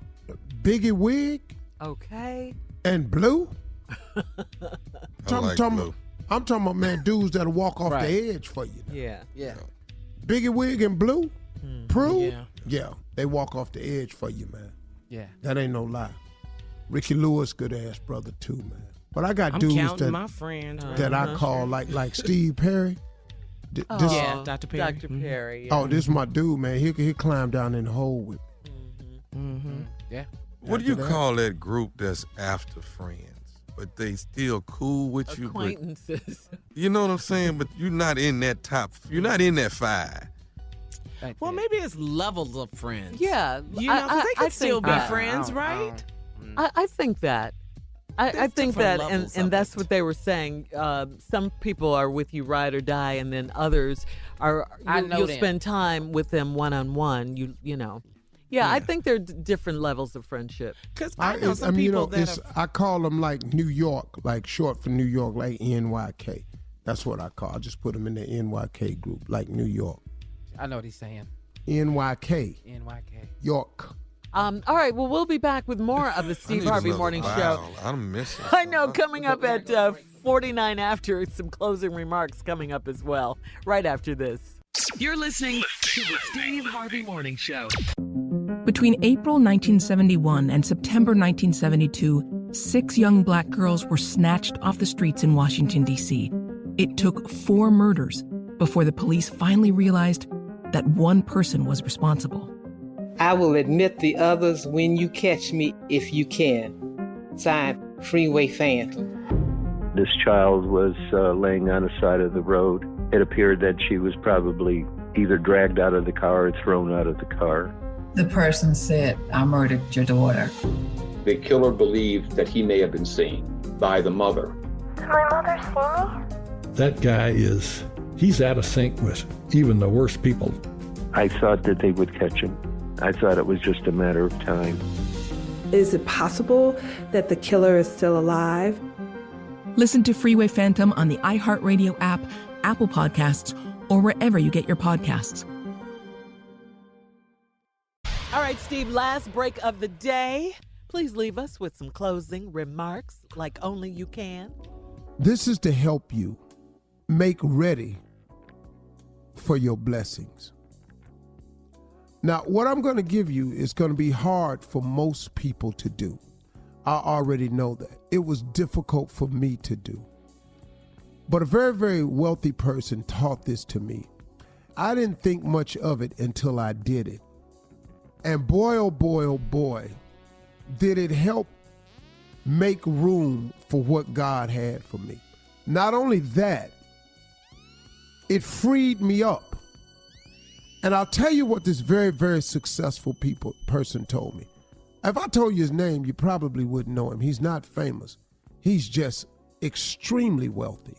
Biggie Wig Okay. and Blue. I like Blue. I'm talking about, man, dudes that'll walk off Right. the edge for you. Yeah. Yeah. Biggie Wig and Blue, Prue, Yeah. they walk off the edge for you, man. Yeah. That ain't no lie. Ricky Lewis, good ass brother too, man. But I got I'm dudes counting that my friends. that I call like Steve Perry. This, Yeah, Dr. Perry. Dr. Perry. Oh, this is my dude, man. He climbed down in the hole with me. Yeah. What do you After that- call that group that's after friends, but they still cool with you? But, Acquaintances. you know what I'm saying? But you're not in that top. You're not in that 5. Well, maybe it's levels of friends. Yeah. You know, 'cause they I can still think be that. friends, right? I think that. I There's think different that, levels and of that's it. what they were saying. Some people are with you ride or die, and then others are. You'll them. spend time with them one-on-one. You know. Yeah, I think there are different levels of friendship. Because I know some people that have... I call them like New York, like short for New York, like NYK. That's what I call. I just put them in the NYK group, like New York. I know what he's saying. NYK. NYK. York. All right, well, we'll be back with more of the Steve Harvey Morning Show. I'm missing. I know, coming up at 49 after, some closing remarks coming up as well, right after this. You're listening to the Steve Harvey Morning Show. Between April 1971 and September 1972, 6 young black girls were snatched off the streets in Washington, D.C. It took 4 murders before the police finally realized that one person was responsible. I will admit the others when you catch me, if you can. Signed, Freeway Phantom. This child was laying on the side of the road. It appeared that she was probably either dragged out of the car or thrown out of the car. The person said, I murdered your daughter. The killer believed that he may have been seen by the mother. Did my mother see me? That guy he's out of sync with even the worst people. I thought that they would catch him. I thought it was just a matter of time. Is it possible that the killer is still alive? Listen to Freeway Phantom on the iHeartRadio app, Apple Podcasts, or wherever you get your podcasts. All right, Steve, last break of the day. Please leave us with some closing remarks like only you can. This is to help you make ready for your blessings. Now, what I'm going to give you is going to be hard for most people to do. I already know that. It was difficult for me to do. But a very, very wealthy person taught this to me. I didn't think much of it until I did it. And boy, oh boy, oh boy, did it help make room for what God had for me. Not only that, it freed me up. And I'll tell you what this very, very successful person told me. If I told you his name, you probably wouldn't know him. He's not famous. He's just extremely wealthy.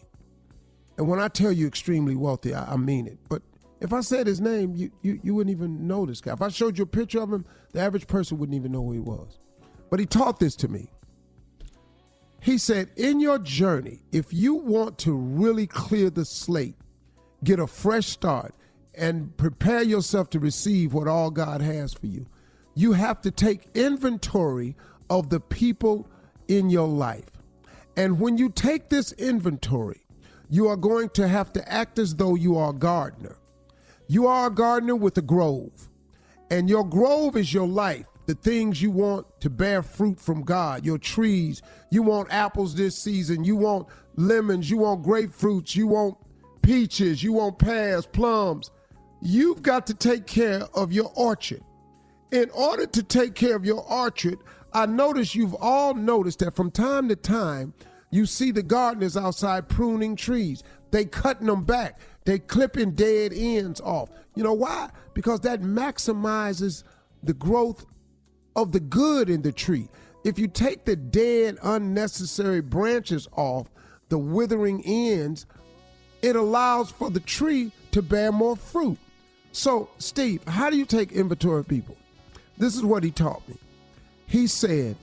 And when I tell you extremely wealthy, I mean it. But if I said his name, you wouldn't even know this guy. If I showed you a picture of him, the average person wouldn't even know who he was. But he taught this to me. He said, in your journey, if you want to really clear the slate, get a fresh start, and prepare yourself to receive what all God has for you, you have to take inventory of the people in your life. And when you take this inventory, you are going to have to act as though you are a gardener. You are a gardener with a grove, and your grove is your life, the things you want to bear fruit from God, your trees. You want apples this season, you want lemons, you want grapefruits, you want peaches, you want pears, plums. You've got to take care of your orchard. In order to take care of your orchard, I notice you've all noticed that from time to time, you see the gardeners outside pruning trees. They cutting them back. They clipping dead ends off. You know why? Because that maximizes the growth of the good in the tree. If you take the dead, unnecessary branches off, the withering ends, it allows for the tree to bear more fruit. So, Steve, how do you take inventory of people? This is what he taught me. He said,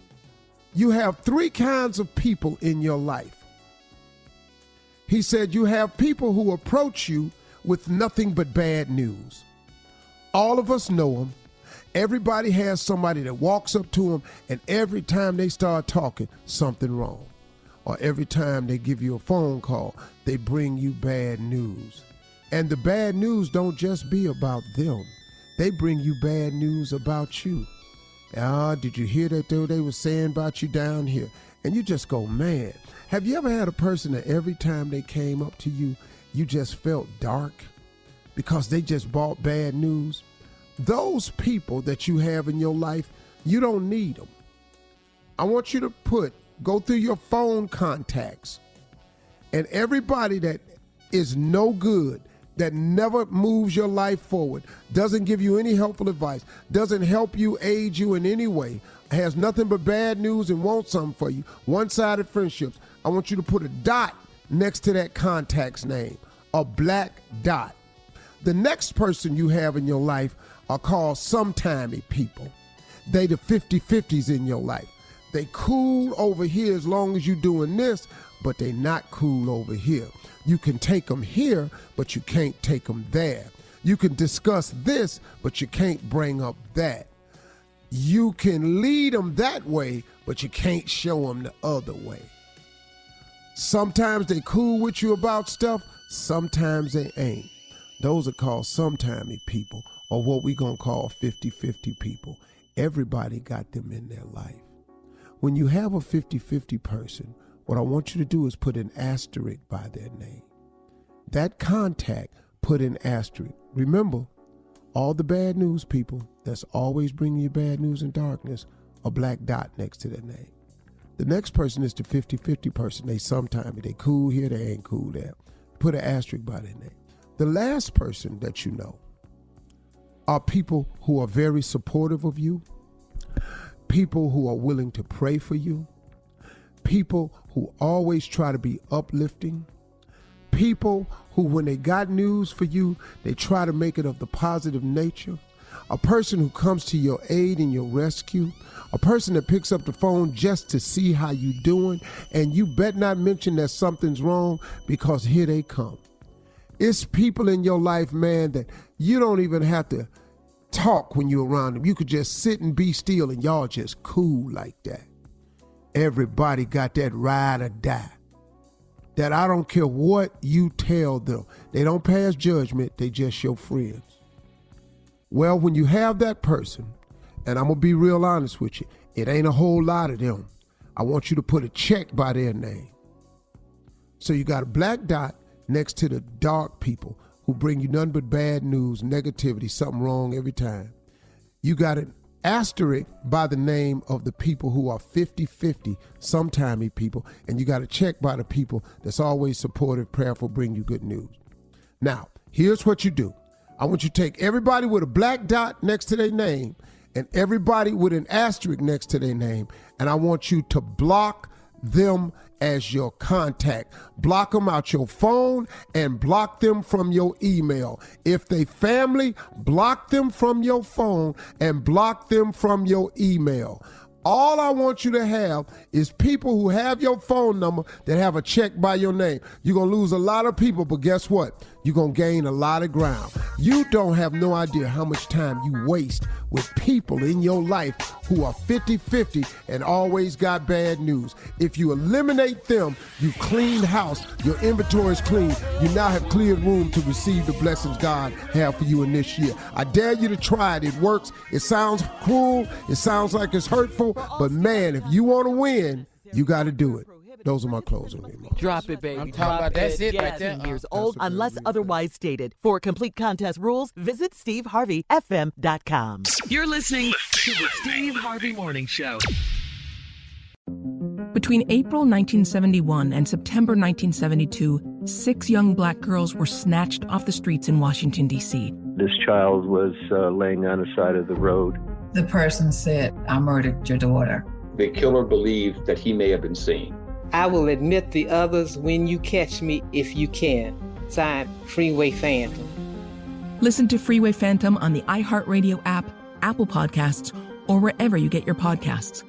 you have three kinds of people in your life. He said, you have people who approach you with nothing but bad news. All of us know them. Everybody has somebody that walks up to them, and every time they start talking, something wrong. Or every time they give you a phone call, they bring you bad news. And the bad news don't just be about them. They bring you bad news about you. Did you hear that they were saying about you down here? And you just go, man. Have you ever had a person that every time they came up to you, you just felt dark because they just brought bad news? Those people that you have in your life, you don't need them. I want you to go through your phone contacts, and everybody that is no good, that never moves your life forward, doesn't give you any helpful advice, doesn't help you, aid you in any way, has nothing but bad news and wants something for you, one-sided friendships, I want you to put a dot next to that contact's name, a black dot. The next person you have in your life are called sometimey people. They the 50-50s in your life. They cool over here as long as you're doing this, but they not cool over here. You can take them here, but you can't take them there. You can discuss this, but you can't bring up that. You can lead them that way, but you can't show them the other way. Sometimes they cool with you about stuff, sometimes they ain't. Those are called sometimey people, or what we gonna call 50-50 people. Everybody got them in their life. When you have a 50-50 person, what I want you to do is put an asterisk by their name. That contact, put an asterisk. Remember, all the bad news people that's always bringing you bad news and darkness, a black dot next to their name. The next person is the 50-50 person. They sometimey, they cool here, they ain't cool there. put an asterisk by their name. The last person that you know are people who are very supportive of you, people who are willing to pray for you, people who always try to be uplifting, people who, when they got news for you, they try to make it of the positive nature, a person who comes to your aid and your rescue, a person that picks up the phone just to see how you doing, and you bet not mention that something's wrong, because here they come. It's people in your life, man, that you don't even have to talk when you're around them. You could just sit and be still, and y'all just cool like that. Everybody got that ride or die. That I don't care what you tell them. They don't pass judgment. They just your friends. Well, when you have that person, and I'm going to be real honest with you, it ain't a whole lot of them. I want you to put a check by their name. So you got a black dot next to the dark people who bring you nothing but bad news, negativity, something wrong every time. You got an asterisk by the name of the people who are 50-50, sometimey people, and you got a check by the people that's always supportive, prayerful, bring you good news. Now, here's what you do. I want you to take everybody with a black dot next to their name and everybody with an asterisk next to their name, and I want you to block them as your contact. Block them out your phone and block them from your email. If they family, block them from your phone and block them from your email. All I want you to have is people who have your phone number that have a check by your name. You're going to lose a lot of people, but guess what? You're going to gain a lot of ground. You don't have no idea how much time you waste with people in your life who are 50-50 and always got bad news. If you eliminate them, you cleaned house, your inventory is clean, you now have cleared room to receive the blessings God have for you in this year. I dare you to try it. It works. It sounds cruel. It sounds like it's hurtful, but man, if you want to win, you got to do it. Those are my closing remarks. Drop it, baby. I'm talking about that's it right there. Years old, unless otherwise stated. For complete contest rules, visit SteveHarveyFM.com. You're listening to the Steve Harvey Morning Show. Between April 1971 and September 1972, 6 young black girls were snatched off the streets in Washington, D.C. This child was laying on the side of the road. The person said, I murdered your daughter. The killer believed that he may have been seen. I will admit the others when you catch me if you can. Signed, Freeway Phantom. Listen to Freeway Phantom on the iHeartRadio app, Apple Podcasts, or wherever you get your podcasts.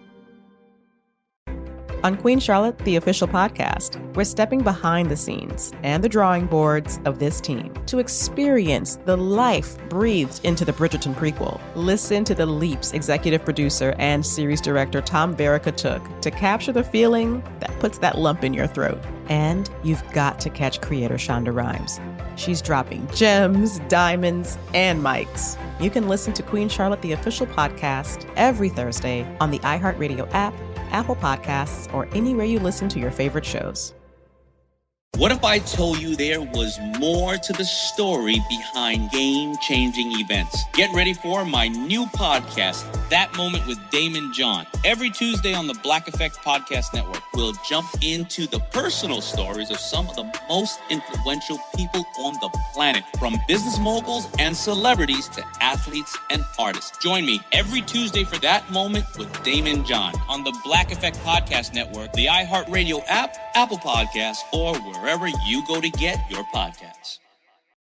On Queen Charlotte, the official podcast, we're stepping behind the scenes and the drawing boards of this team to experience the life breathed into the Bridgerton prequel. Listen to the leaps executive producer and series director Tom Verica took to capture the feeling that puts that lump in your throat. And you've got to catch creator Shonda Rhimes. She's dropping gems, diamonds, and mics. You can listen to Queen Charlotte, the official podcast, every Thursday on the iHeartRadio app, Apple Podcasts, or anywhere you listen to your favorite shows. What if I told you there was more to the story behind game-changing events? Get ready for my new podcast, That Moment with Damon John. Every Tuesday on the Black Effect Podcast Network, we'll jump into the personal stories of some of the most influential people on the planet, from business moguls and celebrities to athletes and artists. Join me every Tuesday for That Moment with Damon John on the Black Effect Podcast Network, the iHeartRadio app, Apple Podcasts, or wherever you go to get your podcasts.